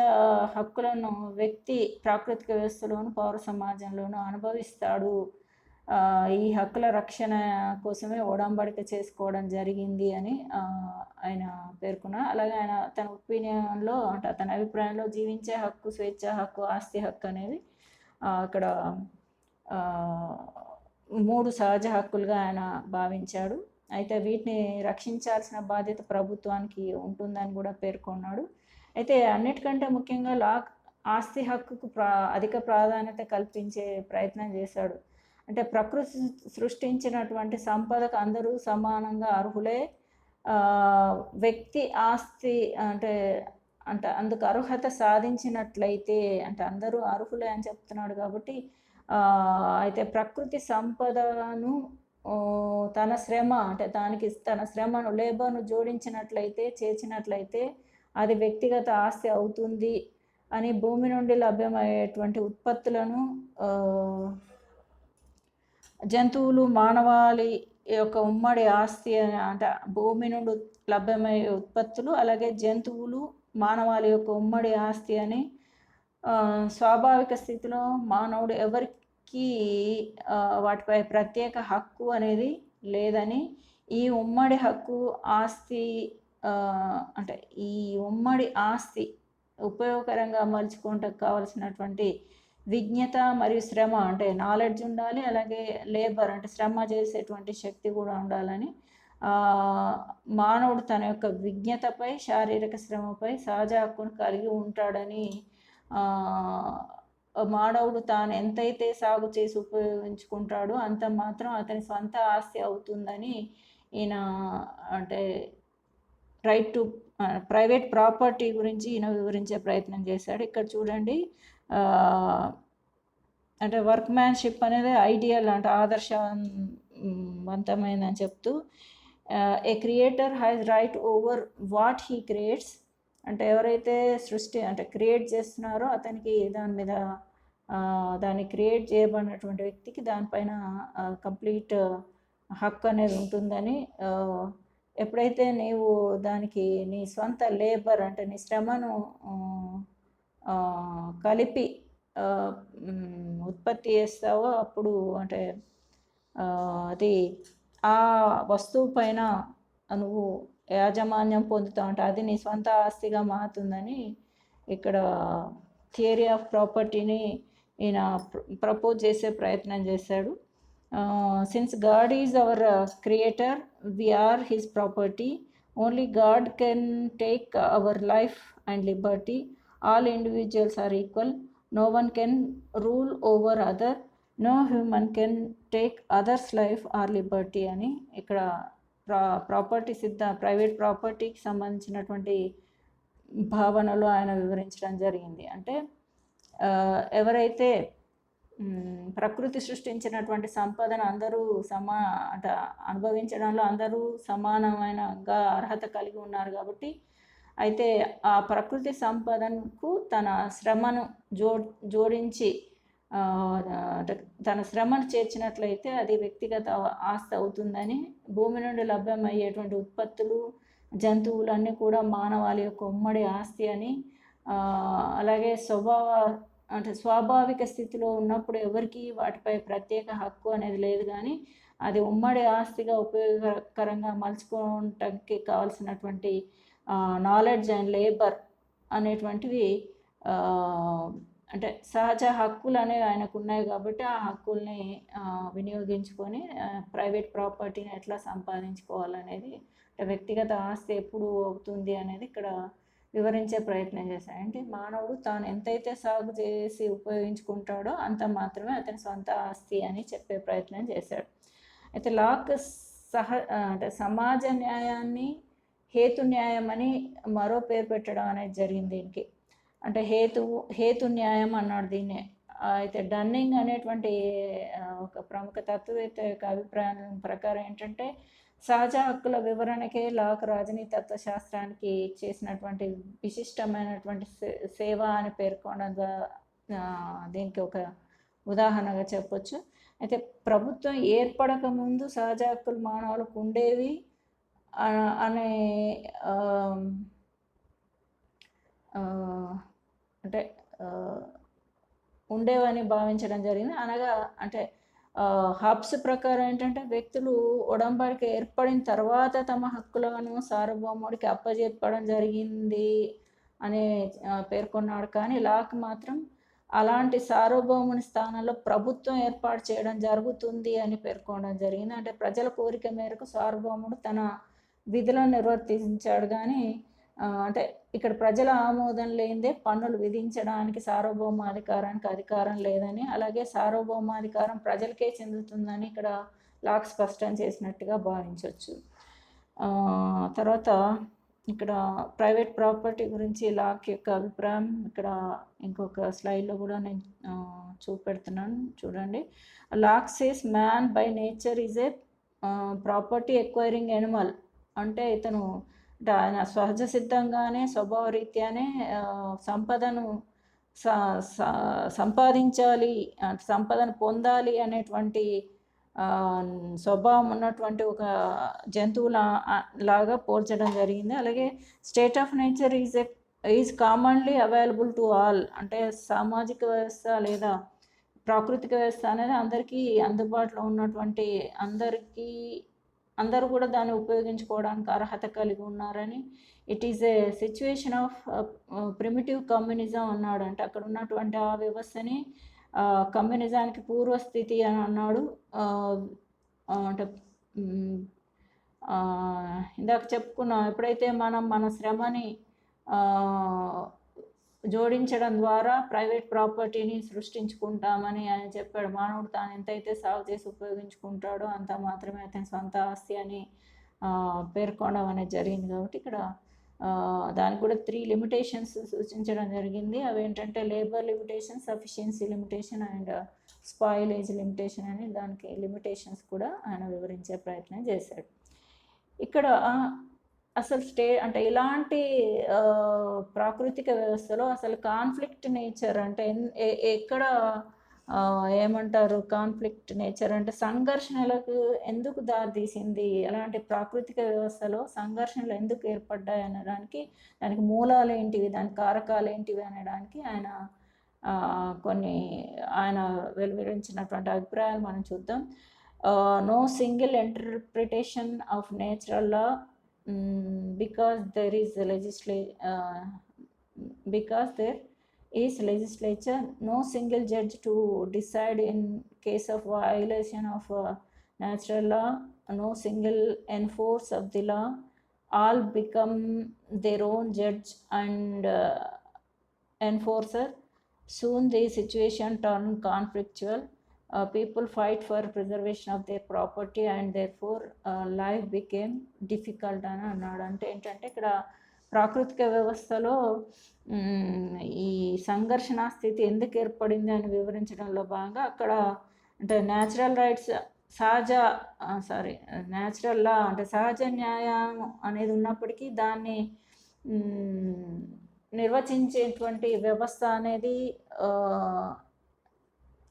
హక్కులను వ్యక్తి ప్రాకృతిక వ్యవస్థలోను పౌర సమాజంలోనూ అనుభవిస్తాడు. ఈ హక్కుల రక్షణ కోసమే ఒడంబడిక చేసుకోవడం జరిగింది అని ఆయన పేర్కొన్నారు. అలాగే ఆయన తన ఒపీనియన్లో, అంటే తన అభిప్రాయంలో జీవించే హక్కు, స్వేచ్ఛ హక్కు, ఆస్తి హక్కు అనేవి అక్కడ 3 సహజ హక్కులుగా ఆయన భావించాడు. అయితే వీటిని రక్షించాల్సిన బాధ్యత ప్రభుత్వానికి ఉంటుందని కూడా పేర్కొన్నాడు. అయితే అన్నిటికంటే ముఖ్యంగా లాక్ ఆస్తి హక్కుకు అధిక ప్రాధాన్యత కల్పించే ప్రయత్నం చేశాడు. అంటే ప్రకృతి సృష్టించినటువంటి సంపదకు అందరూ సమానంగా అర్హులే. వ్యక్తి ఆస్తి అంటే అంటే అందుకు అర్హత సాధించినట్లయితే, అంటే అందరూ అర్హులే అని చెప్తున్నాడు కాబట్టి, అయితే ప్రకృతి సంపదను తన శ్రమ, అంటే దానికి తన శ్రమను, లేబర్ను జోడించినట్లయితే, చేర్చినట్లయితే అది వ్యక్తిగత ఆస్తి అవుతుంది అని, భూమి నుండి లభ్యమయ్యేటువంటి ఉత్పత్తులను, జంతువులు, మానవాళి యొక్క ఉమ్మడి ఆస్తి, అంటే భూమి నుండి లభ్యమయ్యే ఉత్పత్తులు, అలాగే జంతువులు, మానవాళి యొక్క ఉమ్మడి ఆస్తి అని, స్వాభావిక స్థితిలో మానవుడు ఎవరికి వాటిపై ప్రత్యేక హక్కు అనేది లేదని, ఈ ఉమ్మడి హక్కు ఆస్తి అంటే ఈ ఉమ్మడి ఆస్తి ఉపయోగకరంగా మలుచుకోవడానికి కావలసినటువంటి విజ్ఞత మరియు శ్రమ, అంటే నాలెడ్జ్ ఉండాలి, అలాగే లేబర్ అంటే శ్రమ చేసేటువంటి శక్తి కూడా ఉండాలని, మానవుడు తన యొక్క విజ్ఞతపై, శారీరక శ్రమపై సహజ హక్కును కలిగి ఉంటాడని మానవుడు తాను ఎంతైతే సాగు చేసి ఉపయోగించుకుంటాడో అంత మాత్రం అతని స్వంత ఆస్తి అవుతుందని ఈయన అంటే రైట్ టు ప్రైవేట్ ప్రాపర్టీ గురించి ఈయన వివరించే ప్రయత్నం చేశాడు. ఇక్కడ చూడండి అంటే వర్క్‌మ్యాన్‌షిప్ అనేది ఐడియల్ అంటే ఆదర్శవంతమైనదని చెప్తూ a creator has right over what he creates అంటే ఎవరైతే సృష్టి అంటే క్రియేట్ చేస్తున్నారో అతనికి దాని మీద దాన్ని క్రియేట్ చేయబడినటువంటి వ్యక్తికి దానిపైన కంప్లీట్ హక్కు అనేది ఉంటుందని ఎప్పుడైతే నీవు దానికి నీ స్వంత లేబర్ అంటే నీ శ్రమను కలిపి ఉత్పత్తి చేస్తావో అప్పుడు అంటే అది ఆ వస్తువు పైన నువ్వు యాజమాన్యం పొందుతావు అంటే అది నీ స్వంత ఆస్తిగా మారుతుందని ఇక్కడ థియరీ ఆఫ్ ప్రాపర్టీని ఈయన ప్రపోజ్ చేసే ప్రయత్నం చేశాడు. Since God is our creator we are his property. Only God can take our life and liberty. All individuals are equal. No one can rule over other. No human can take others life or liberty అని ఇక్కడ property private ప్రాపర్టీకి సంబంధించినటువంటి భావనలు ఆయన వివరించడం జరిగింది. అంటే ఎవరైతే ప్రకృతి సృష్టించినటువంటి సంపదను అందరూ అంటే అనుభవించడంలో అందరూ సమానమైనగా అర్హత కలిగి ఉన్నారు కాబట్టి అయితే ఆ ప్రకృతి సంపదకు తన శ్రమను జోడించి తన శ్రమను చేర్చినట్లయితే అది వ్యక్తిగత ఆస్తి అవుతుందని భూమి నుండి లభ్యమయ్యేటువంటి ఉత్పత్తులు జంతువులన్నీ కూడా మానవాళి యొక్క ఉమ్మడి ఆస్తి అని అలాగే స్వాభావిక స్థితిలో ఉన్నప్పుడు ఎవరికి వాటిపై ప్రత్యేక హక్కు అనేది లేదు కానీ అది ఉమ్మడి ఆస్తిగా ఉపయోగకరంగా మలుచుకోవటానికి కావాల్సినటువంటి నాలెడ్జ్ అండ్ లేబర్ అనేటువంటివి అంటే సహజ హక్కులు అనేవి ఆయనకు ఉన్నాయి కాబట్టి ఆ హక్కుల్ని వినియోగించుకొని ప్రైవేట్ ప్రాపర్టీని ఎట్లా సంపాదించుకోవాలనేది అంటే వ్యక్తిగత ఆస్తి ఎప్పుడు అవుతుంది అనేది ఇక్కడ వివరించే ప్రయత్నం చేశాడు. అంటే మానవుడు తాను ఎంతైతే సాగు చేసి ఉపయోగించుకుంటాడో అంత మాత్రమే అతని సొంత ఆస్తి అని చెప్పే ప్రయత్నం చేశాడు. అయితే లాక్ అంటే సమాజ న్యాయాన్ని హేతు న్యాయం అని మరో పేరు పెట్టడం అనేది జరిగింది దీనికి. అంటే హేతు న్యాయం అన్నాడు దీన్ని. అయితే డన్నింగ్ అనేటువంటి ఒక ప్రముఖ తత్వవేత్త యొక్క అభిప్రాయం ప్రకారం ఏంటంటే సహజ హక్కుల వివరణకే లాక్ రాజనీతి తత్వశాస్త్రానికి చేసినటువంటి విశిష్టమైనటువంటి సేవ అని పేర్కొనడం దీనికి ఒక ఉదాహరణగా చెప్పొచ్చు. అయితే ప్రభుత్వం ఏర్పడక ముందు సహజ హక్కులు మానవులకు ఉండేవి అనే అంటే ఉండేవని భావించడం జరిగింది. అనగా అంటే హబ్స్ ప్రకారం ఏంటంటే వ్యక్తులు ఒడంబడిక ఏర్పడిన తర్వాత తమ హక్కులను సార్వభౌముడికి అప్పజెప్పడం జరిగింది అని పేర్కొన్నాడు. కానీ లాక్ మాత్రం అలాంటి సార్వభౌముని స్థానంలో ప్రభుత్వం ఏర్పాటు చేయడం జరుగుతుంది అని పేర్కొనడం జరిగింది. అంటే ప్రజల కోరిక మేరకు సార్వభౌముడు తన విధులను నిర్వర్తించాడు కానీ అంటే ఇక్కడ ప్రజల ఆమోదం లేనిదే పన్నులు విధించడానికి సార్వభౌమాధికారానికి అధికారం లేదని, అలాగే సార్వభౌమాధికారం ప్రజలకే చెందుతుందని ఇక్కడ లాక్ స్పష్టం చేసినట్టుగా భావించవచ్చు. తర్వాత ఇక్కడ ప్రైవేట్ ప్రాపర్టీ గురించి లాక్ యొక్క అభిప్రాయం ఇక్కడ ఇంకొక స్లైడ్లో కూడా నేను చూపెడుతున్నాను చూడండి. Locke says man by nature is a property acquiring animal. అంటే ఇతను ఆయన సహజ సిద్ధంగానే స్వభావరీత్యానే సంపదను సంపాదించాలి, సంపదను పొందాలి అనేటువంటి స్వభావం ఉన్నటువంటి ఒక జంతువుల లాగా పోల్చడం జరిగింది. అలాగే state of nature is commonly available to all. అంటే సామాజిక వ్యవస్థ లేదా ప్రాకృతిక వ్యవస్థ అనేది అందరికీ అందుబాటులో ఉన్నటువంటి అందరూ కూడా దాన్ని ఉపయోగించుకోవడానికి అర్హత కలిగి ఉన్నారని, it is a situation of primitive communism అన్నాడు. అంటే అక్కడ ఉన్నటువంటి ఆ వ్యవస్థని కమ్యూనిజానికి పూర్వస్థితి అని అన్నాడు. అంటే ఇందాక చెప్పుకున్నాం, ఎప్పుడైతే మనం మన శ్రమని జోడించడం ద్వారా ప్రైవేట్ ప్రాపర్టీని సృష్టించుకుంటామని ఆయన చెప్పాడు. మానవుడు తాను ఎంతైతే సాగు చేసి ఉపయోగించుకుంటాడో అంత మాత్రమే అతని సొంత ఆస్తి అని పేర్కొనడం అనేది జరిగింది. కాబట్టి ఇక్కడ దానికి కూడా 3 లిమిటేషన్స్ సూచించడం జరిగింది. అవి ఏంటంటే labour limitation, sufficiency limitation and spoilage limitation అని దానికి లిమిటేషన్స్ కూడా ఆయన వివరించే ప్రయత్నం చేశాడు. ఇక్కడ అసలు అంటే ఇలాంటి ప్రాకృతిక వ్యవస్థలో అసలు కాన్ఫ్లిక్ట్ నేచర్ అంటే ఎక్కడ ఏమంటారు కాన్ఫ్లిక్ట్ నేచర్ అంటే సంఘర్షణలకు ఎందుకు దారితీసింది, అలాంటి ప్రాకృతిక వ్యవస్థలో సంఘర్షణలు ఎందుకు ఏర్పడ్డాయి అనడానికి, దానికి మూలాలు ఏంటివి, దాని కారకాలు ఏంటివి అనడానికి ఆయన ఆయన వెలువరించినటువంటి అభిప్రాయాలు మనం చూద్దాం. No single interpretation of natural law because there is legislature, no single judge to decide in case of violation of natural law, no single enforcer of the law, all become their own judge and enforcer. Soon the situation turned conflictual. People fight for preservation of their property and therefore life became difficult అని అన్నాడు. అంటే ఏంటంటే ఇక్కడ ప్రాకృతిక వ్యవస్థలో ఈ సంఘర్షణ స్థితి ఎందుకు ఏర్పడింది అని వివరించడంలో భాగంగా అక్కడ అంటే న్యాచురల్ రైట్స్ న్యాచురల్ లా అంటే సహజ న్యాయం అనేది ఉన్నప్పటికీ దాన్ని నిర్వచించేటువంటి వ్యవస్థ అనేది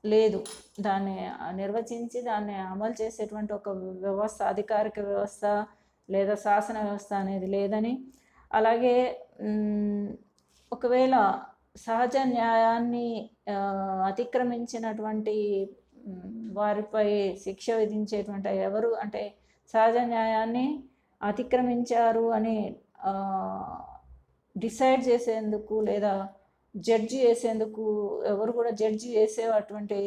లేదు. దాన్ని నిర్వచించి దాన్ని అమలు చేసేటువంటి ఒక వ్యవస్థ, అధికారిక వ్యవస్థ లేదా శాసన వ్యవస్థ అనేది లేదని, అలాగే ఒకవేళ సహజ న్యాయాన్ని అతిక్రమించినటువంటి వారిపై శిక్ష విధించేటువంటి ఎవరు అంటే సహజ న్యాయాన్ని అతిక్రమించారు అని డిసైడ్ చేసేందుకు లేదా జడ్జి చేసేందుకు ఎవరు కూడా జడ్జి చేసే అటువంటి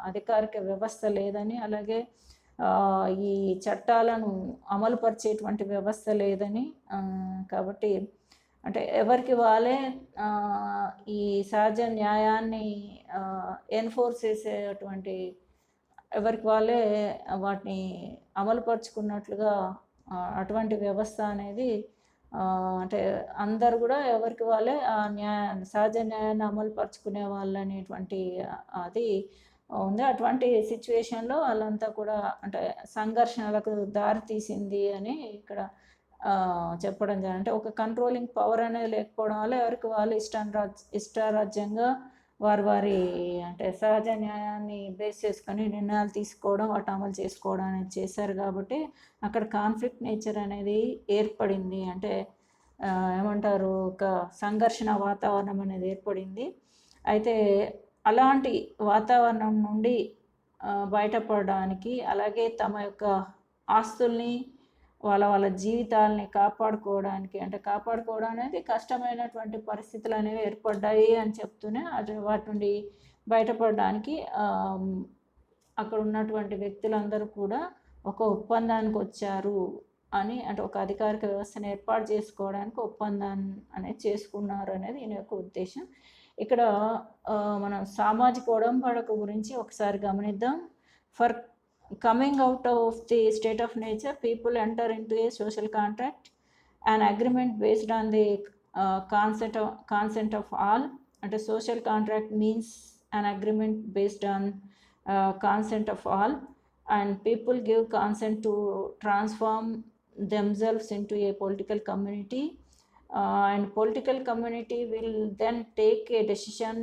అధికారిక వ్యవస్థ లేదని, అలాగే ఈ చట్టాలను అమలుపరిచేటువంటి వ్యవస్థ లేదని, కాబట్టి అంటే ఎవరికి వాళ్ళే ఈ సహజ న్యాయాన్ని ఎన్ఫోర్స్ చేసేటువంటి ఎవరికి వాళ్ళే వాటిని అమలుపరుచుకున్నట్లుగా అటువంటి వ్యవస్థ అనేది అంటే అందరు కూడా ఎవరికి వాళ్ళే సహజ న్యాయాన్ని అమలు పరుచుకునే వాళ్ళు అనేటువంటి అది ఉంది. అటువంటి సిచ్యువేషన్లో వాళ్ళంతా కూడా అంటే సంఘర్షణలకు దారి తీసింది అని ఇక్కడ చెప్పడం జరిగింది. అంటే ఒక కంట్రోలింగ్ పవర్ అనేది లేకపోవడం వల్ల ఎవరికి వాళ్ళు ఇష్టారాజ్యంగా వారి అంటే సహజ న్యాయాన్ని బేస్ చేసుకొని నిర్ణయాలు తీసుకోవడం, వాటి అమలు చేసుకోవడం అనేది చేశారు. కాబట్టి అక్కడ కాన్ఫ్లిక్ట్ నేచర్ అనేది ఏర్పడింది. అంటే ఏమంటారు ఒక సంఘర్షణ వాతావరణం అనేది ఏర్పడింది. అయితే అలాంటి వాతావరణం నుండి బయటపడడానికి, అలాగే తమ యొక్క ఆస్తుల్ని వాళ్ళ జీవితాలని కాపాడుకోవడానికి, అంటే కాపాడుకోవడం అనేది కష్టమైనటువంటి పరిస్థితులు అనేవి ఏర్పడ్డాయి అని చెప్తూనే వాటి నుండి బయటపడడానికి అక్కడ ఉన్నటువంటి వ్యక్తులందరూ కూడా ఒక ఒప్పందానికి వచ్చారు అని, అంటే ఒక అధికారిక వ్యవస్థను ఏర్పాటు చేసుకోవడానికి ఒప్పందాన్ని అనేది చేసుకున్నారు అనేది ఈయన యొక్క ఉద్దేశం. ఇక్కడ మనం సామాజిక ఒడంబడిక గురించి ఒకసారి గమనిద్దాం. For coming out of the state of nature, people enter into a social contract, an agreement based on the consent of all. And a social contract means an agreement based on consent of all, and people give consent to transform themselves into a political community, and political community will then take a decision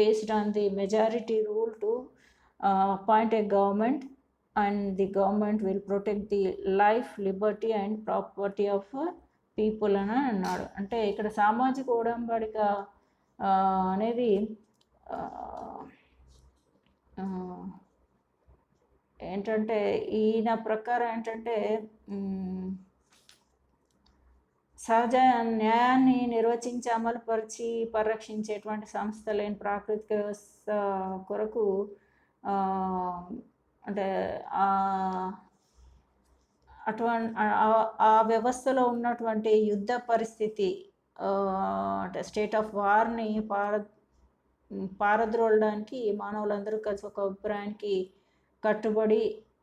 based on the majority rule to appoint a government, and the government will protect the life, liberty and property of people అని అన్నాడు. అంటే ఇక్కడ సామాజిక ఒడంబడిక అనేది ఏంటంటే ఈయన ప్రకారం ఏంటంటే సహజ న్యాయాన్ని నిర్వచించి అమలుపరిచి పరిరక్షించేటువంటి సంస్థ లేని ప్రాకృతిక వ్యవస్థ కొరకు అంటే ఆ వ్యవస్థలో ఉన్నటువంటి యుద్ధ పరిస్థితి అంటే స్టేట్ ఆఫ్ వార్ని పారద్రోలడానికి మానవులందరూ కలిసి ఒక అభిప్రాయానికి కట్టుబడి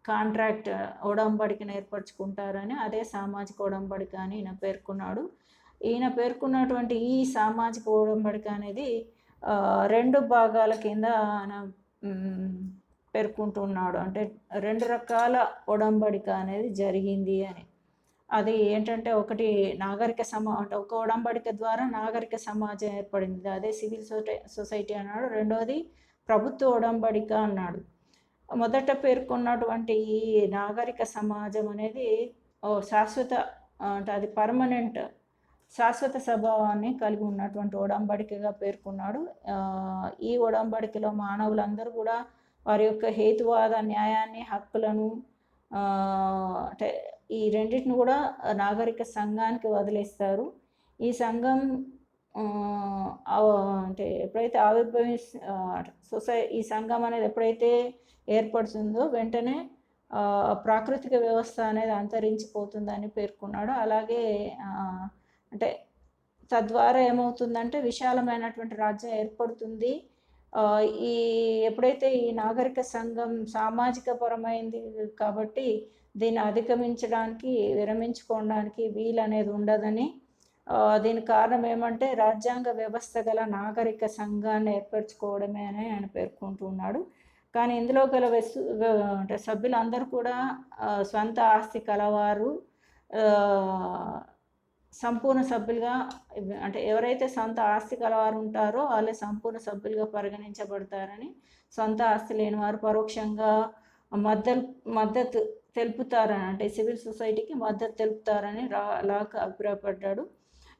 కాంట్రాక్ట్ ఒడంబడికను ఏర్పరచుకుంటారని, అదే సామాజిక ఒడంబడిక అని ఈయన పేర్కొన్నాడు. ఈయన పేర్కొన్నటువంటి ఈ సామాజిక ఒడంబడిక అనేది 2 భాగాల కింద ఆయన పేర్కొంటున్నాడు. అంటే 2 రకాల ఒడంబడిక అనేది జరిగింది అని. అది ఏంటంటే, ఒకటి నాగరిక అంటే ఒక ఒడంబడిక ద్వారా నాగరిక సమాజం ఏర్పడింది, అదే సివిల్ సొసైటీ అన్నాడు. రెండవది ప్రభుత్వ ఒడంబడిక అన్నాడు. మొదట పేర్కొన్నటువంటి ఈ నాగరిక సమాజం అనేది శాశ్వత అంటే అది పర్మనెంట్ శాశ్వత స్వభావాన్ని కలిగి ఉన్నటువంటి ఒడంబడికగా పేర్కొన్నాడు. ఈ ఒడంబడికలో మానవులందరూ కూడా వారి యొక్క హేతువాద న్యాయాన్ని, హక్కులను అంటే ఈ రెండింటిని కూడా నాగరిక సంఘానికి వదిలేస్తారు. ఈ సంఘం అంటే ఎప్పుడైతే ఈ సంఘం అనేది ఎప్పుడైతే ఏర్పడుతుందో వెంటనే ప్రాకృతిక వ్యవస్థ అనేది అంతరించిపోతుందని పేర్కొన్నాడు. అలాగే అంటే తద్వారా ఏమవుతుందంటే విశాలమైనటువంటి రాజ్యం ఏర్పడుతుంది. ఈ ఎప్పుడైతే ఈ నాగరిక సంఘం సామాజిక పరమైంది కాబట్టి దీన్ని అధిగమించడానికి, విరమించుకోవడానికి వీలు అనేది ఉండదని, దీనికి కారణం ఏమంటే రాజ్యాంగ వ్యవస్థ గల నాగరిక సంఘాన్ని ఏర్పరచుకోవడమే అని ఆయన పేర్కొంటూ ఉన్నాడు. కానీ ఇందులో గల అంటే సభ్యులందరూ కూడా స్వంత ఆస్తి కలవారు, సంపూర్ణ సభ్యులుగా అంటే ఎవరైతే సొంత ఆస్తి కలవారు ఉంటారో వాళ్ళే సంపూర్ణ సభ్యులుగా పరిగణించబడతారని, సొంత ఆస్తి లేని వారు పరోక్షంగా మద్దతు తెలుపుతారని, అంటే సివిల్ సొసైటీకి మద్దతు తెలుపుతారని లాక్ అభిప్రాయపడ్డాడు.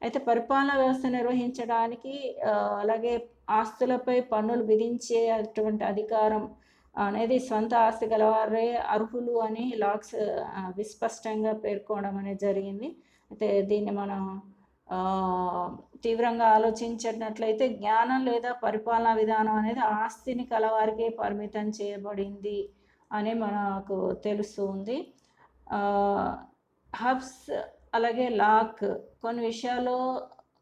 అయితే పరిపాలనా వ్యవస్థ నిర్వహించడానికి అలాగే ఆస్తులపై పన్నులు విధించే అటువంటి అధికారం అనేది సొంత ఆస్తి గలవారే అర్హులు అని లాక్స్ విస్పష్టంగా పేర్కోవడం అనేది జరిగింది. అయితే దీన్ని మనం తీవ్రంగా ఆలోచించినట్లయితే జ్ఞానం లేదా పరిపాలనా విధానం అనేది ఆస్తిని కలవారికే పరిమితం చేయబడింది అని మనకు తెలుస్తుంది. హబ్స్ అలాగే లాక్ కొన్ని విషయాల్లో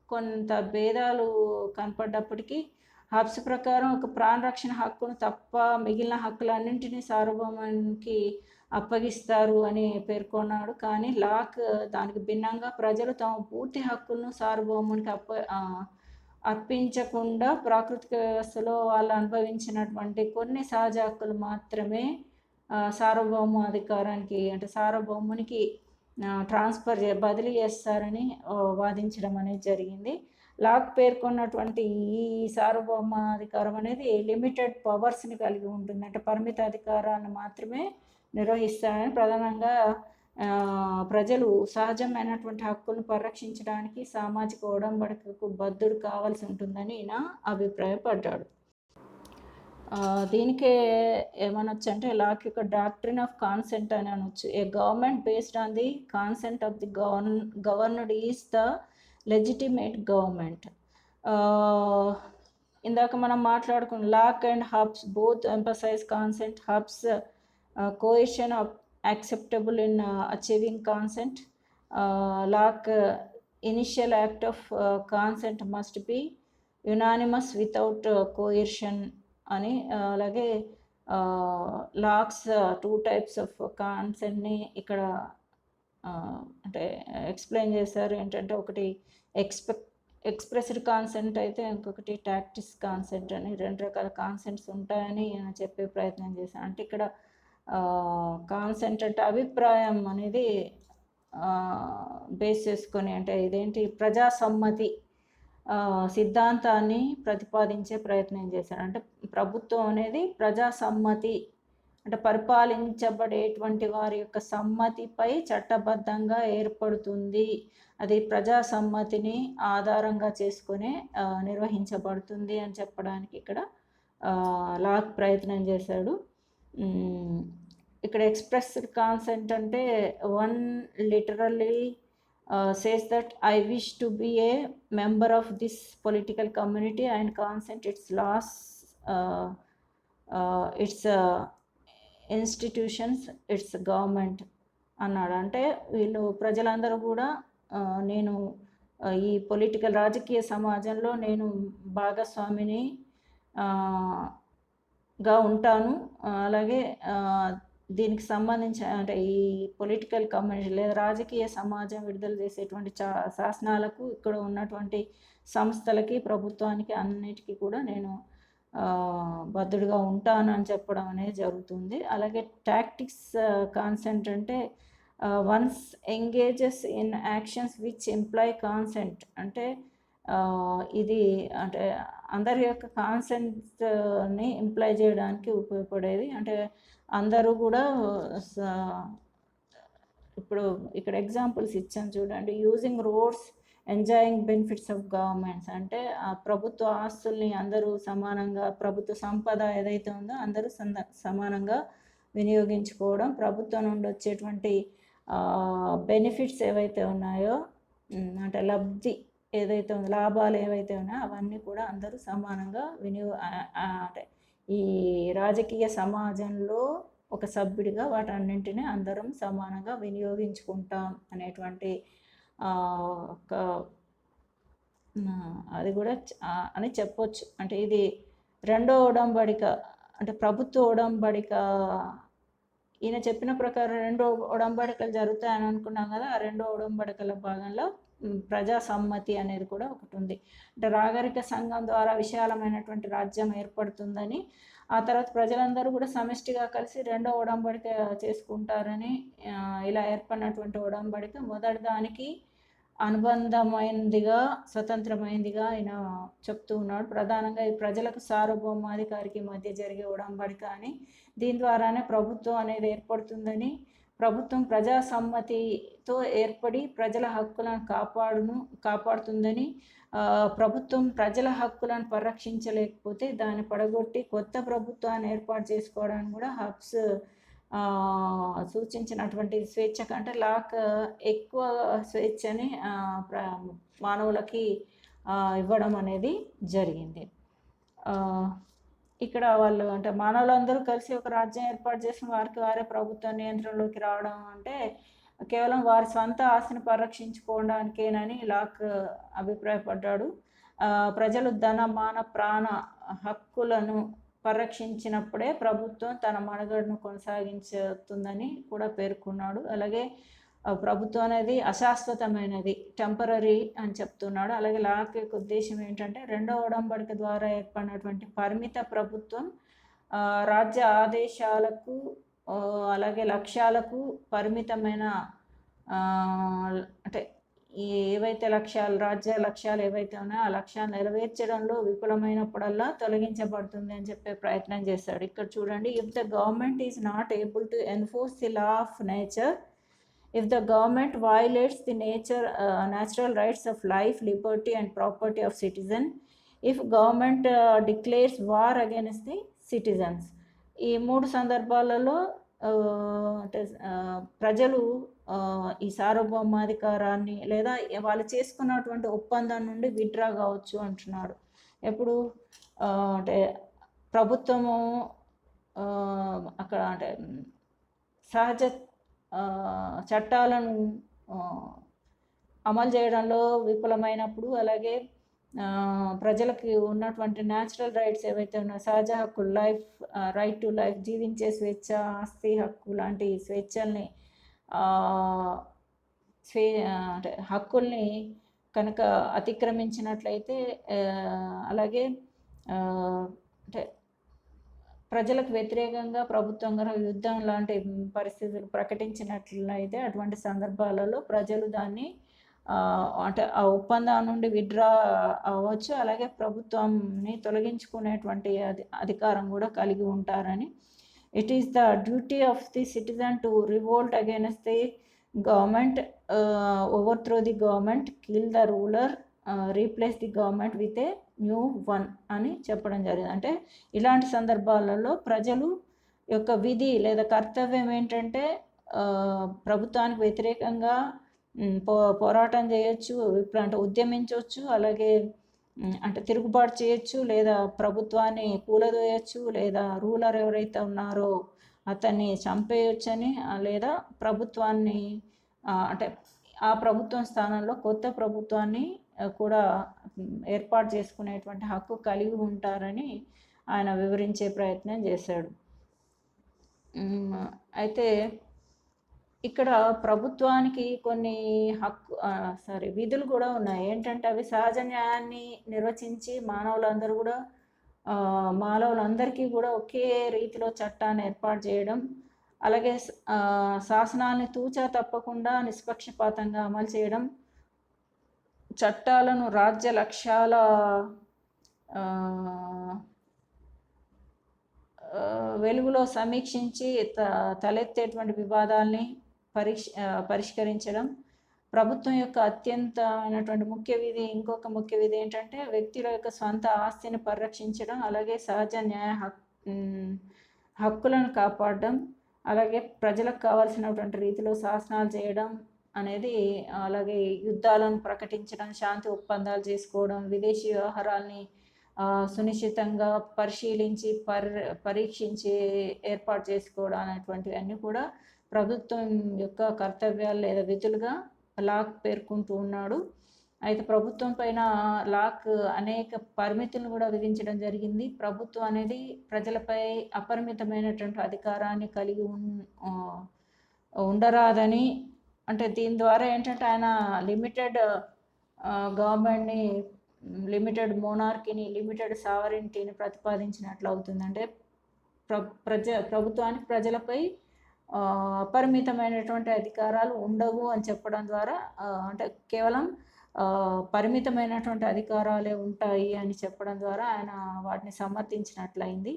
కొంత భేదాలు కనపడ్డప్పటికీ హబ్స్ ప్రకారం ఒక ప్రాణరక్షణ హక్కును తప్ప మిగిలిన హక్కులన్నింటినీ సార్వభౌమానికి అప్పగిస్తారు అని పేర్కొన్నాడు. కానీ లాక్ దానికి భిన్నంగా ప్రజలు తమ పూర్తి హక్కులను సార్వభౌమునికి అర్పించకుండా ప్రాకృతిక వ్యవస్థలో వాళ్ళు అనుభవించినటువంటి కొన్ని సహజ హక్కులు మాత్రమే సార్వభౌమాధికారానికి అంటే సార్వభౌమునికి బదిలీ చేస్తారని వాదించడం అనేది జరిగింది. లాక్ పేర్కొన్నటువంటి ఈ సార్వభౌమాధికారం అనేది లిమిటెడ్ పవర్స్ని కలిగి ఉంటుంది, అంటే పరిమిత అధికారాలను మాత్రమే నిర్వహిస్తారని, ప్రధానంగా ప్రజలు సహజమైనటువంటి హక్కులను పరిరక్షించడానికి సామాజిక ఒడంబడికకు బద్ధుడు కావాల్సి ఉంటుందని ఈయన అభిప్రాయపడ్డాడు. దీనికే ఏమనొచ్చు అంటే లాక్ యొక్క డాక్ట్రిన్ ఆఫ్ కాన్సెంట్ అని అనొచ్చు. A government based on the consent of the governed is the legitimate government. ఇందాక మనం మాట్లాడుకున్న Locke and Hobbes both emphasize consent. Hobbes coercion of acceptable in achieving consent. Locke initial act of consent must be unanimous without coercion అని. అలాగే lakhs 2 types of కాన్సెంట్ని ఇక్కడ అంటే explain చేశారు. ఏంటంటే ఒకటి ఎక్స్ప్రెస్డ్ కాన్సెంట్ అయితే ఇంకొకటి టాక్టిస్ కాన్సెంట్ అని 2 రకాల కాన్సెంట్స్ ఉంటాయని చెప్పే ప్రయత్నం చేశాను. అంటే ఇక్కడ కాన్సెంట్ అంటే అభిప్రాయం అనేది బేస్ చేసుకొని, అంటే ఇదేంటి ప్రజాసమ్మతి సిద్ధాంతాన్ని ప్రతిపాదించే ప్రయత్నం చేశాడు. అంటే ప్రభుత్వం అనేది ప్రజాసమ్మతి అంటే పరిపాలించబడేటువంటి వారి యొక్క సమ్మతిపై చట్టబద్ధంగా ఏర్పడుతుంది, అది ప్రజాసమ్మతిని ఆధారంగా చేసుకుని నిర్వహించబడుతుంది అని చెప్పడానికి ఇక్కడ లాక్ ప్రయత్నం చేశాడు. ఇక్కడ ఎక్స్ప్రెస్డ్ కాన్సెంట్ అంటే one literally says that I wish to be a member of this political community and consent its laws its institutions its government అన్నాడు. అంటే వీళ్ళు ప్రజలందరూ కూడా నేను ఈ రాజకీయ సమాజంలో నేను భాగస్వామిని గా ఉంటాను. అలాగే దీనికి సంబంధించి అంటే ఈ పొలిటికల్ కమ్యూనిటీ లేదా రాజకీయ సమాజం విడుదల చేసేటువంటి శాసనాలకు ఇక్కడ ఉన్నటువంటి సంస్థలకి, ప్రభుత్వానికి అన్నిటికీ కూడా నేను బద్ధుడిగా ఉంటాను అని చెప్పడం అనేది జరుగుతుంది. అలాగే టాక్టిక్స్ కాన్సెంట్ అంటే once engages in actions which imply consent అంటే ఇది అంటే అందరి యొక్క కాన్సెంట్ని ఇంప్లై చేయడానికి ఉపయోగపడేది. అంటే అందరూ కూడా ఇప్పుడు ఇక్కడ ఎగ్జాంపుల్స్ ఇచ్చాను చూడండి. Using roads enjoying benefits of governments అంటే ఆ ప్రభుత్వ ఆస్తుల్ని అందరూ సమానంగా, ప్రభుత్వ సంపద ఏదైతే ఉందో అందరూ సమానంగా వినియోగించుకోవడం, ప్రభుత్వం నుండి వచ్చేటువంటి బెనిఫిట్స్ ఏవైతే ఉన్నాయో అంటే లబ్ధి ఏదైతే ఉందో, లాభాలు ఏవైతే ఉన్నాయో అవన్నీ కూడా అందరూ సమానంగా అంటే ఈ రాజకీయ సమాజంలో ఒక సభ్యుడిగా వాటన్నింటినీ అందరం సమానంగా వినియోగించుకుంటాం అనేటువంటి ఒక అది కూడా అని చెప్పొచ్చు. అంటే ఇది రెండో ఒడంబడిక అంటే ప్రభుత్వ ఒడంబడిక. ఈయన చెప్పిన ప్రకారం రెండో ఒడంబడికలు జరుగుతాయని అనుకున్నాం కదా. ఆ రెండో ఒడంబడికల భాగంలో ప్రజా సమ్మతి అనేది కూడా ఒకటి ఉంది. అంటే నాగరిక సంఘం ద్వారా విశాలమైనటువంటి రాజ్యం ఏర్పడుతుందని, ఆ తర్వాత ప్రజలందరూ కూడా సమిష్టిగా కలిసి రెండో ఒడంబడిక చేసుకుంటారని, ఇలా ఏర్పడినటువంటి ఒడంబడిక మొదటి దానికి అనుబంధమైనదిగా, స్వతంత్రమైనదిగా ఆయన చెప్తూ ఉన్నాడు. ప్రధానంగా ఈ ప్రజలకు సార్వభౌమాధికారికి మధ్య జరిగే ఒడంబడిక అని, దీని ద్వారానే ప్రభుత్వం అనేది ఏర్పడుతుందని, ప్రభుత్వం ప్రజా సమ్మతితో ఏర్పడి ప్రజల హక్కులను కాపాడుతుందని, ప్రభుత్వం ప్రజల హక్కులను పరిరక్షించలేకపోతే దాన్ని పడగొట్టి కొత్త ప్రభుత్వాన్ని ఏర్పాటు చేసుకోవడానికి కూడా హక్స్ సూచించినటువంటి స్వేచ్ఛ కంటే లాక్ ఎక్కువ స్వేచ్ఛని మానవులకి ఇవ్వడం అనేది జరిగింది. ఇక్కడ వాళ్ళు అంటే మానవులందరూ కలిసి ఒక రాజ్యం ఏర్పాటు చేసి వారే ప్రభుత్వ నియంత్రణలోకి రావడం అంటే కేవలం వారి స్వంత ఆస్తిని పరిరక్షించుకోవడానికేనని లాక్ అభిప్రాయపడ్డాడు. ప్రజలు ధన, మాన, ప్రాణ హక్కులను పరిరక్షించినప్పుడే ప్రభుత్వం తన మనుగడను కొనసాగించుతుందని కూడా పేర్కొన్నాడు. అలాగే ప్రభుత్వం అనేది అశాశ్వతమైనది, టెంపరీ అని చెప్తున్నాడు. అలాగే లాక్ యొక్క ఉద్దేశం ఏంటంటే రెండవ ఒడంబడిక ద్వారా ఏర్పడినటువంటి పరిమిత ప్రభుత్వం రాజ్య ఆదేశాలకు అలాగే లక్ష్యాలకు పరిమితమైన అంటే ఏవైతే రాజ్య లక్ష్యాలు ఏవైతే ఉన్నాయో ఆ లక్ష్యాలు నెరవేర్చడంలో విఫలమైనప్పుడల్లా తొలగించబడుతుంది అని చెప్పే ప్రయత్నం చేస్తాడు. ఇక్కడ చూడండి, if the government is not able to enforce the law of nature, if the government violates the natural rights of life, liberty and property of citizen, if government declares war against the citizens. ఈ మూడు సందర్భాలలో అంటే ప్రజలు ఈ సార్వభౌమాధికారాన్ని లేదా వాళ్ళు చేసుకున్నటువంటి ఒప్పందం నుండి విత్డ్రా కావచ్చు అంటున్నాడు. ఎప్పుడు అంటే ప్రభుత్వము అక్కడ అంటే సహజ చట్టాలను అమలు చేయడంలో విఫలమైనప్పుడు, అలాగే ప్రజలకి ఉన్నటువంటి న్యాచురల్ రైట్స్ ఏవైతే ఉన్నాయో, సహజ హక్కులు, రైట్ టు లైఫ్, జీవించే స్వేచ్ఛ, ఆస్తి హక్కు లాంటి స్వేచ్ఛల్ని అంటే హక్కుల్ని కనుక అతిక్రమించినట్లయితే, అలాగే అంటే ప్రజలకు వ్యతిరేకంగా ప్రభుత్వం యుద్ధం లాంటి పరిస్థితులు ప్రకటించినట్లయితే అటువంటి సందర్భాలలో ప్రజలు దాన్ని అంటే ఆ ఒప్పందం నుండి విత్డ్రా అవ్వచ్చు. అలాగే ప్రభుత్వాన్ని తొలగించుకునేటువంటి అధికారం కూడా కలిగి ఉంటారని. It is the duty of the citizen to revolt against the government, overthrow the government, kill the ruler, replace the government with a new one అని చెప్పడం జరిగింది. అంటే ఇలాంటి సందర్భాలలో ప్రజలు యొక్క విధి లేదా కర్తవ్యం ఏంటంటే ప్రభుత్వానికి వ్యతిరేకంగా పోరాటం చేయొచ్చు, అంటే ఉద్యమించవచ్చు, అలాగే అంటే తిరుగుబాటు చేయొచ్చు, లేదా ప్రభుత్వాన్ని కూలదోయచ్చు, లేదా రూలర్ ఎవరైతే ఉన్నారో అతన్ని చంపేయొచ్చని, లేదా ప్రభుత్వాన్ని అంటే ఆ ప్రభుత్వం స్థానంలో కొత్త ప్రభుత్వాన్ని కూడా ఏర్పాటు చేసుకునేటువంటి హక్కు కలిగి ఉంటారని ఆయన వివరించే ప్రయత్నం చేశాడు. అయితే ఇక్కడ ప్రభుత్వానికి కొన్ని విధులు కూడా ఉన్నాయి. ఏంటంటే అవి సహజ న్యాయాన్ని నిర్వచించి మానవులందరికీ కూడా ఒకే రీతిలో చట్టాన్ని ఏర్పాటు చేయడం, అలాగే శాసనాన్ని తూచా తప్పకుండా నిష్పక్షపాతంగా అమలు చేయడం, చట్టాలను రాజ్య లక్ష్యాల వెలుగులో సమీక్షించి తలెత్తేటువంటి వివాదాల్ని పరిష్కరించడం, ప్రభుత్వం యొక్క ఇంకొక ముఖ్య విధి ఏంటంటే వ్యక్తుల యొక్క స్వంత ఆస్తిని పరిరక్షించడం, అలాగే సహజ న్యాయ హక్కులను కాపాడడం, అలాగే ప్రజలకు కావాల్సినటువంటి రీతిలో శాసనాలు చేయడం అనేది, అలాగే యుద్ధాలను ప్రకటించడం, శాంతి ఒప్పందాలు చేసుకోవడం, విదేశీ వ్యవహారాల్ని సునిశ్చితంగా పరిశీలించి పరీక్షించి ఏర్పాటు చేసుకోవడం అనేటువంటివన్నీ కూడా ప్రభుత్వం యొక్క కర్తవ్యాలు లేదా విధులుగా లాక్ పేర్కొంటూ ఉన్నాడు. అయితే ప్రభుత్వం పైన లాక్ అనేక పరిమితులను కూడా విధించడం జరిగింది. ప్రభుత్వం అనేది ప్రజలపై అపరిమితమైనటువంటి అధికారాన్ని కలిగి ఉండరాదని, అంటే దీని ద్వారా ఏంటంటే ఆయన లిమిటెడ్ గవర్నమెంట్ని, లిమిటెడ్ మోనార్కీని, లిమిటెడ్ సావరెంటీని ప్రతిపాదించినట్లు అవుతుంది. అంటే ప్రభుత్వానికి ప్రజలపై అపరిమితమైనటువంటి అధికారాలు ఉండవు అని చెప్పడం ద్వారా, అంటే కేవలం పరిమితమైనటువంటి అధికారాలే ఉంటాయి అని చెప్పడం ద్వారా ఆయన వాటిని సమర్థించినట్లయింది.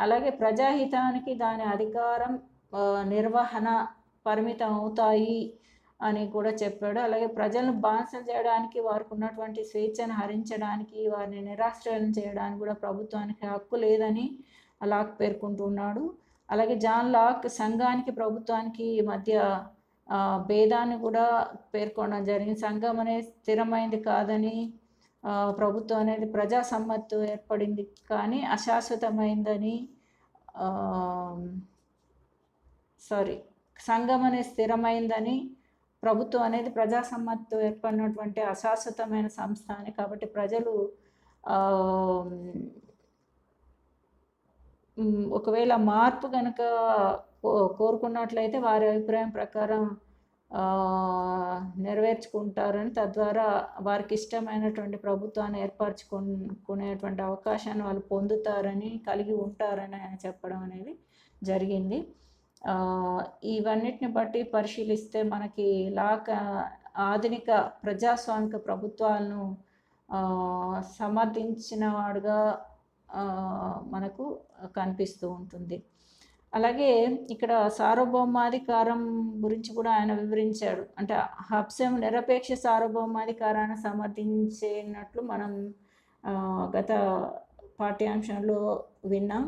అలాగే ప్రజాహితానికి దాని అధికారం నిర్వహణ పరిమితం అవుతాయి అని కూడా చెప్పాడు. అలాగే ప్రజలను బానిసలు చేయడానికి, వారికి ఉన్నటువంటి స్వేచ్ఛను హరించడానికి, వారిని నిరాశ్రయం చేయడానికి కూడా ప్రభుత్వానికి హక్కు లేదని లాక్ పేర్కొంటున్నాడు. అలాగే జాన్ లాక్ సంఘానికి ప్రభుత్వానికి మధ్య భేదాన్ని కూడా పేర్కొనడం జరిగింది. సంఘం అనేది స్థిరమైంది కాదని, ప్రభుత్వం అనేది ప్రజా సమ్మతితో ఏర్పడింది కానీ అశాశ్వతమైందని, సంఘం అనేది స్థిరమైందని, ప్రభుత్వం అనేది ప్రజా సమ్మతితో ఏర్పడినటువంటి అశాశ్వతమైన సంస్థ అని, కాబట్టి ప్రజలు ఒకవేళ మార్పు కనుక కోరుకున్నట్లయితే వారి అభిప్రాయం ప్రకారం నెరవేర్చుకుంటారని, తద్వారా వారికి ఇష్టమైనటువంటి ప్రభుత్వాన్ని ఏర్పరచుకునేటువంటి అవకాశాన్ని వాళ్ళు పొందుతారని, కలిగి ఉంటారని ఆయన చెప్పడం అనేది జరిగింది. ఇవన్నిటిని బట్టి పరిశీలిస్తే మనకి లాక్ ఆధునిక ప్రజాస్వామిక ప్రభుత్వాలను సమర్థించిన వాడుగా మనకు కనిపిస్తూ ఉంటుంది. అలాగే ఇక్కడ సార్వభౌమాధికారం గురించి కూడా ఆయన వివరించాడు. అంటే హబ్సెం నిరపేక్ష సార్వభౌమాధికారాన్ని సమర్థించినట్లు మనం గత పాఠ్యాంశంలో విన్నాం,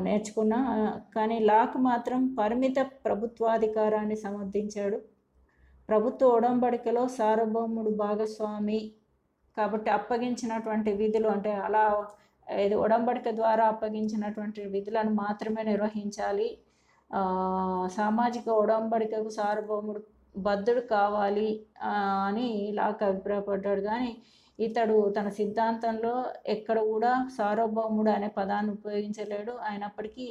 నేర్చుకున్నాం. కానీ లాక్ మాత్రం పరిమిత ప్రభుత్వాధికారాన్ని సమర్థించాడు. ప్రభుత్వ ఒడంబడికలో సార్వభౌముడు భాగస్వామి కాబట్టి అప్పగించినటువంటి విధులు, అంటే అలా ఇది ఒడంబడిక ద్వారా అప్పగించినటువంటి విధులను మాత్రమే నిర్వహించాలి. సామాజిక ఒడంబడికకు సార్వభౌముడు బద్ధుడు కావాలి అని లాక్ అభిప్రాయపడ్డాడు. కానీ ఇతడు తన సిద్ధాంతంలో ఎక్కడ కూడా సార్వభౌముడు అనే పదాన్ని ఉపయోగించలేడు. అయినప్పటికీ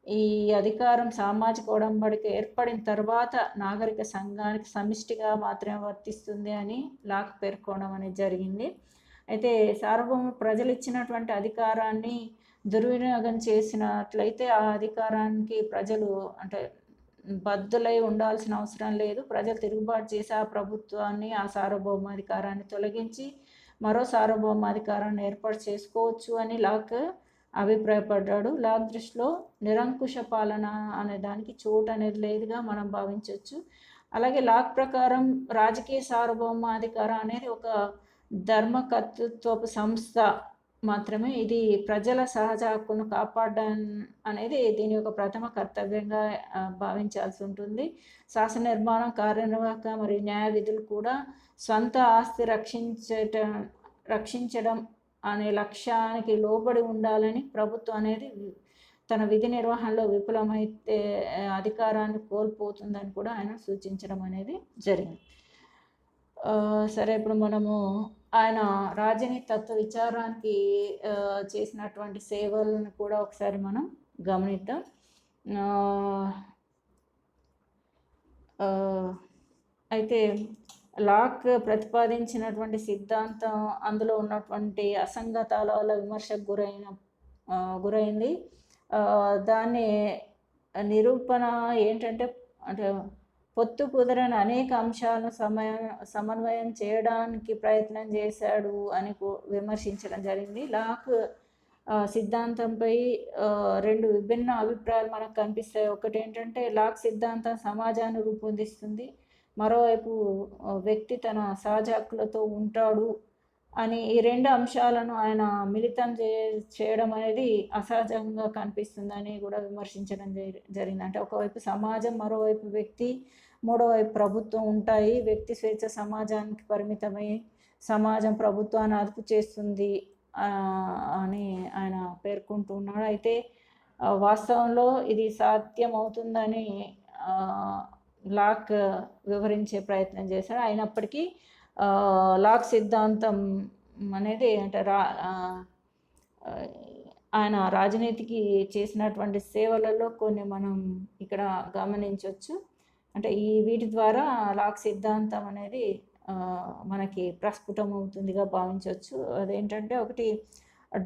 ఈ అధికారం సామాజిక ఒడంబడిక ఏర్పడిన తర్వాత నాగరిక సంఘానికి సమిష్టిగా మాత్రమే వర్తిస్తుంది అని లాక్ పేర్కొనడం అనేది జరిగింది. అయితే సార్వభౌమ ప్రజలు ఇచ్చినటువంటి అధికారాన్ని దుర్వినియోగం చేసినట్లయితే ఆ అధికారానికి ప్రజలు అంటే బద్దులై ఉండాల్సిన అవసరం లేదు. ప్రజలు తిరుగుబాటు చేసి ఆ ప్రభుత్వాన్ని, ఆ సార్వభౌమాధికారాన్ని తొలగించి మరో సార్వభౌమాధికారాన్ని ఏర్పాటు చేసుకోవచ్చు అని లాక్ అభిప్రాయపడ్డాడు. లాక్ దృష్టిలో నిరంకుశ పాలన అనే దానికి చోటు అనేది లేదుగా మనం భావించవచ్చు. అలాగే లాక్ ప్రకారం రాజకీయ సార్వభౌమాధికారం అనేది ఒక ధర్మకర్తృత్వపు సంస్థ మాత్రమే. ఇది ప్రజల సహజ హక్కును కాపాడడం అనేది దీని యొక్క ప్రథమ కర్తవ్యంగా భావించాల్సి ఉంటుంది. శాసన నిర్మాణం, కార్యనిర్వాహక మరియు న్యాయ విధులు కూడా స్వంత ఆస్తి రక్షించడం అనే లక్ష్యానికి లోబడి ఉండాలని, ప్రభుత్వం అనేది తన విధి నిర్వహణలో విఫలమైతే అధికారాన్ని కోల్పోతుందని కూడా ఆయన సూచించడం అనేది జరిగింది. సరే ఇప్పుడు మనము ఆయన రాజనీతి తత్వ విచారానికి చేసినటువంటి సేవలను కూడా ఒకసారి మనం గమనిద్దాం. అయితే లాక్ ప్రతిపాదించినటువంటి సిద్ధాంతం అందులో ఉన్నటువంటి అసంగతాల వల్ల విమర్శకు గురైంది. దాన్ని నిరూపణ ఏంటంటే, అంటే పొత్తు కుదరని అనేక అంశాలను సమన్వయం చేయడానికి ప్రయత్నం చేశాడు అని విమర్శించడం జరిగింది. లాక్ సిద్ధాంతంపై రెండు విభిన్న అభిప్రాయాలు మనకు కనిపిస్తాయి. ఒకటి ఏంటంటే, లాక్ సిద్ధాంతం సమాజాన్ని రూపొందిస్తుంది, మరోవైపు వ్యక్తి తన సహజ హక్కులతో ఉంటాడు అని ఈ రెండు అంశాలను ఆయన మిళితం చేయడం అనేది అసహజంగా కనిపిస్తుందని కూడా విమర్శించడం జరిగింది. అంటే ఒకవైపు సమాజం, మరోవైపు వ్యక్తి, మూడోవైపు ప్రభుత్వం ఉంటాయి. వ్యక్తి స్వేచ్ఛ సమాజానికి పరిమితమై సమాజం ప్రభుత్వాన్ని అదుపు చేస్తుంది అని ఆయన పేర్కొంటున్నాడు. అయితే వాస్తవంలో ఇది సాధ్యమవుతుందని లాక్ వివరించే ప్రయత్నం చేశాడు. అయినప్పటికీ లాక్ సిద్ధాంతం అనేది అంటే ఆయన రాజనీతికి చేసినటువంటి సేవలలో కొన్ని మనం ఇక్కడ గమనించవచ్చు. అంటే వీటి ద్వారా లాక్ సిద్ధాంతం అనేది మనకి ప్రస్ఫుటమవుతుందిగా భావించవచ్చు. అదేంటంటే, ఒకటి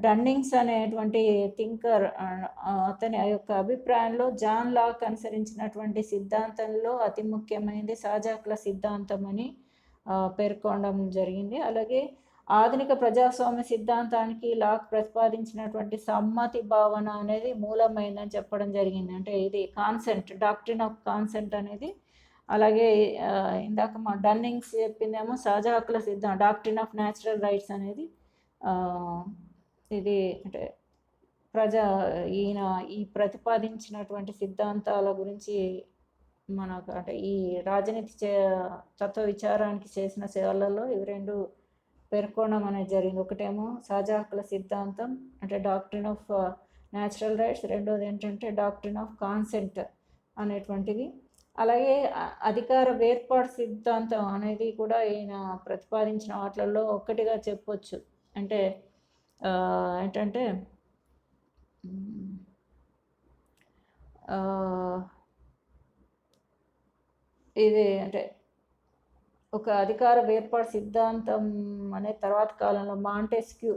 డన్నింగ్స్ అనేటువంటి థింకర్, అతని యొక్క అభిప్రాయంలో జాన్ లాక్ అనుసరించినటువంటి సిద్ధాంతంలో అతి ముఖ్యమైనది సహజ హక్కుల సిద్ధాంతం అని పేర్కొనడం జరిగింది. అలాగే ఆధునిక ప్రజాస్వామ్య సిద్ధాంతానికి లాక్ ప్రతిపాదించినటువంటి సమ్మతి భావన అనేది మూలమైందని చెప్పడం జరిగింది. అంటే ఇది కాన్సెంట్, డాక్ట్రిన్ ఆఫ్ కాన్సెంట్ అనేది. అలాగే ఇందాక మా డన్నింగ్స్ చెప్పిందేమో సహజ హక్కుల సిద్ధాంతం, డాక్ట్రిన్ ఆఫ్ న్యాచురల్ రైట్స్ అనేది. ఇది అంటే ఈయన ఈ ప్రతిపాదించినటువంటి సిద్ధాంతాల గురించి మనకు అంటే ఈ రాజనీతి తత్వ విచారానికి చేసిన సేవలలో ఇవి రెండు పేర్కొనడం అనేది జరిగింది. ఒకటేమో సహజ హక్కుల సిద్ధాంతం అంటే డాక్ట్రిన్ ఆఫ్ న్యాచురల్ రైట్స్, రెండోది ఏంటంటే డాక్ట్రిన్ ఆఫ్ కాన్సెంట్ అనేటువంటిది. అలాగే అధికార వేర్పాటు సిద్ధాంతం అనేది కూడా ఈయన ప్రతిపాదించిన వాటిల్లో ఒకటిగా చెప్పొచ్చు. అంటే ఏంటంటే ఇది అంటే ఒక అధికార వేర్పాటు సిద్ధాంతం అనే తర్వాత కాలంలో మాంటెస్క్యూ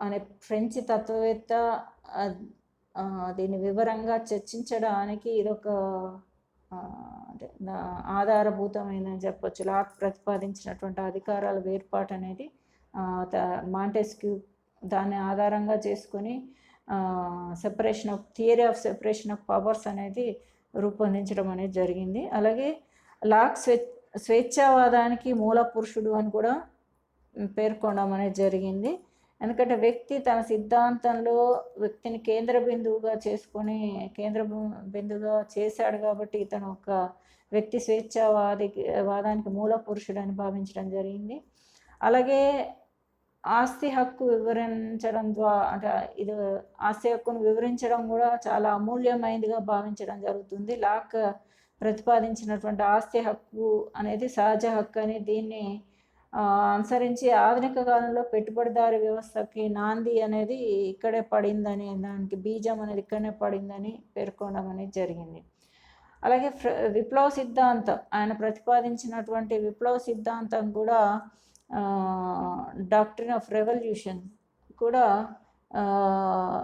అనే ఫ్రెంచ్ తత్వవేత్త దీన్ని వివరంగా చర్చించడానికి ఇదొక అంటే ఆధారభూతమైందని చెప్పొచ్చు. లాక్ ప్రతిపాదించినటువంటి అధికారాల వేర్పాటు అనేది మాంటెస్క్యూ దాన్ని ఆధారంగా చేసుకొని theory of separation of powers అనేది రూపొందించడం అనేది జరిగింది. అలాగే లాక్ స్వేచ్ఛావాదానికి మూల పురుషుడు అని కూడా పేర్కొనడం అనేది జరిగింది. ఎందుకంటే వ్యక్తి తన సిద్ధాంతంలో వ్యక్తిని కేంద్ర బిందువుగా చేశాడు కాబట్టి ఇతను ఒక వ్యక్తి వాదానికి మూల పురుషుడు అని భావించడం జరిగింది. అలాగే ఆస్తి హక్కు వివరించడం ద్వారా అంటే ఇది ఆస్తి హక్కును వివరించడం కూడా చాలా అమూల్యమైనదిగా భావించడం జరుగుతుంది. లాక్ ప్రతిపాదించినటువంటి ఆస్తి హక్కు అనేది సహజ హక్కు అని, దీన్ని అనుసరించి ఆధునిక కాలంలో పెట్టుబడిదారి వ్యవస్థకి నాంది అనేది ఇక్కడే పడిందని, దానికి బీజం అనేది ఇక్కడనే పడిందని పేర్కొనడం అనేది జరిగింది. అలాగే విప్లవ సిద్ధాంతం, ఆయన ప్రతిపాదించినటువంటి విప్లవ సిద్ధాంతం కూడా డాక్ట్రిన్ ఆఫ్ రెవల్యూషన్ కూడా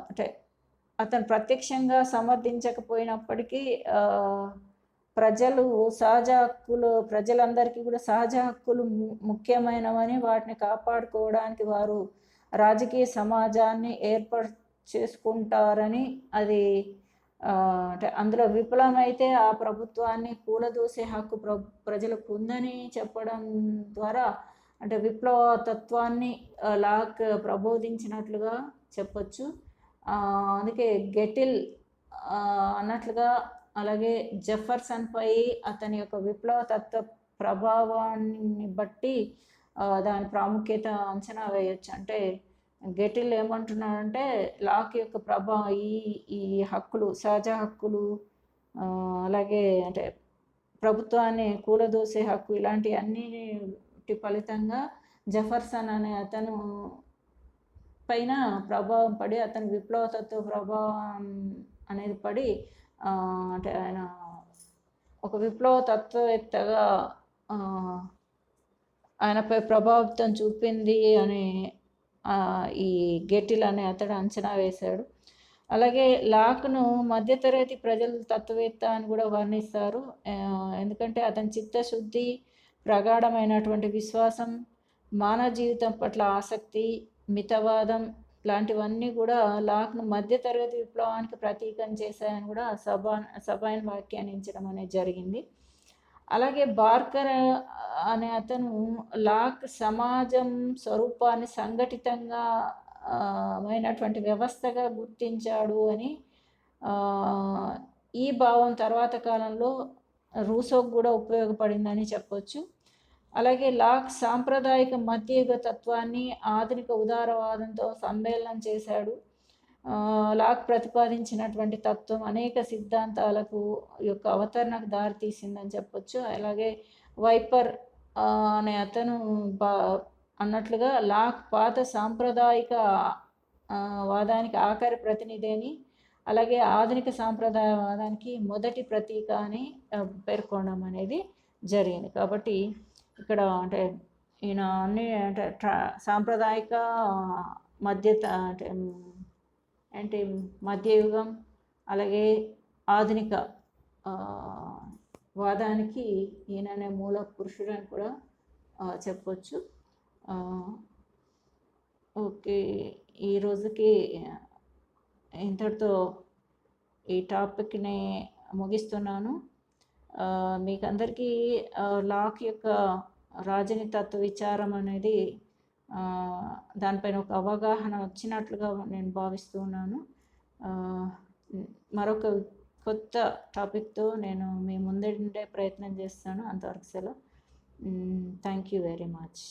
అంటే అతను ప్రత్యక్షంగా సమర్థించకపోయినప్పటికీ ప్రజలందరికీ కూడా సహజ హక్కులు ముఖ్యమైనవని, వాటిని కాపాడుకోవడానికి వారు రాజకీయ సమాజాన్ని ఏర్పాటు చేసుకుంటారని, అది అంటే అందులో విఫలమైతే ఆ ప్రభుత్వాన్ని కూలదోసే హక్కు ప్రజలకు ఉందని చెప్పడం ద్వారా అంటే విప్లవ తత్వాన్ని లాక్ ప్రబోధించినట్లుగా చెప్పొచ్చు. అందుకే గెటిల్ అన్నట్లుగా, అలాగే జెఫర్సన్ పై అతని యొక్క విప్లవ తత్వ ప్రభావాన్ని బట్టి దాని ప్రాముఖ్యత అంచనా వేయచ్చు. అంటే గెటిల్ ఏమంటున్నాడంటే, లాక్ యొక్క ఈ హక్కులు, సహజ హక్కులు, అలాగే అంటే ప్రభుత్వాన్ని కూలదోసే హక్కు ఇలాంటి అన్నిటి ఫలితంగా జెఫర్సన్ అనే అతను పైన ప్రభావం పడి అతని విప్లవతత్వ ప్రభావం అనేది పడి అంటే ఆయన ఒక విప్లవ తత్వవేత్తగా ఆయనపై ప్రభావితం చూపింది అని ఈ గెటిల్ అనే అతడు అంచనా వేశాడు. అలాగే లాక్ను మధ్యతరగతి ప్రజల తత్వవేత్త అని కూడా వర్ణిస్తారు. ఎందుకంటే అతని చిత్తశుద్ధి, ప్రగాఢమైనటువంటి విశ్వాసం, మానవ జీవితం పట్ల ఆసక్తి, మితవాదం లాంటివన్నీ కూడా లాక్ను మధ్యతరగతి విప్లవానికి ప్రతీకం చేశాయని కూడా సబాయిన్ వ్యాఖ్యానించడం అనేది జరిగింది. అలాగే బార్కర్ అనే అతను లాక్ సమాజం స్వరూపాన్ని సంఘటితంగా మైనటువంటి వ్యవస్థగా గుర్తించాడు అని ఈ భావం తర్వాత కాలంలో రూసోకు కూడా ఉపయోగపడిందని చెప్పొచ్చు. అలాగే లాక్ సాంప్రదాయిక మధ్యయుగ తత్వాన్ని ఆధునిక ఉదారవాదంతో సమ్మేళనం చేశాడు. లాక్ ప్రతిపాదించినటువంటి తత్వం అనేక సిద్ధాంతాలకు యొక్క అవతరణకు దారితీసిందని చెప్పొచ్చు. అలాగే వైపర్ అనే అతను అన్నట్లుగా లాక్ పాత సాంప్రదాయిక వాదానికి ఆఖరి ప్రతినిధి అని, అలాగే ఆధునిక సాంప్రదాయవాదానికి మొదటి ప్రతీక అని పేర్కొనడం అనేది జరిగింది. కాబట్టి ఇక్కడ అంటే ఈయన అన్ని అంటే సాంప్రదాయిక అంటే మధ్యయుగం అలాగే ఆధునిక వాదానికి ఈయననే మూల పురుషుడు అని కూడా చెప్పొచ్చు. ఓకే, ఈ రోజుకి ఇంతటితో ఈ టాపిక్ని ముగిస్తున్నాను. మీకు అందరికీ లాక్ యొక్క రాజనీతత్వ విచారం అనేది దానిపైన ఒక అవగాహన వచ్చినట్లుగా నేను భావిస్తున్నాను. మరొక కొత్త టాపిక్తో నేను మీ ముందే ప్రయత్నం చేస్తాను. అంతవరకు సెలవు. Thank you very much.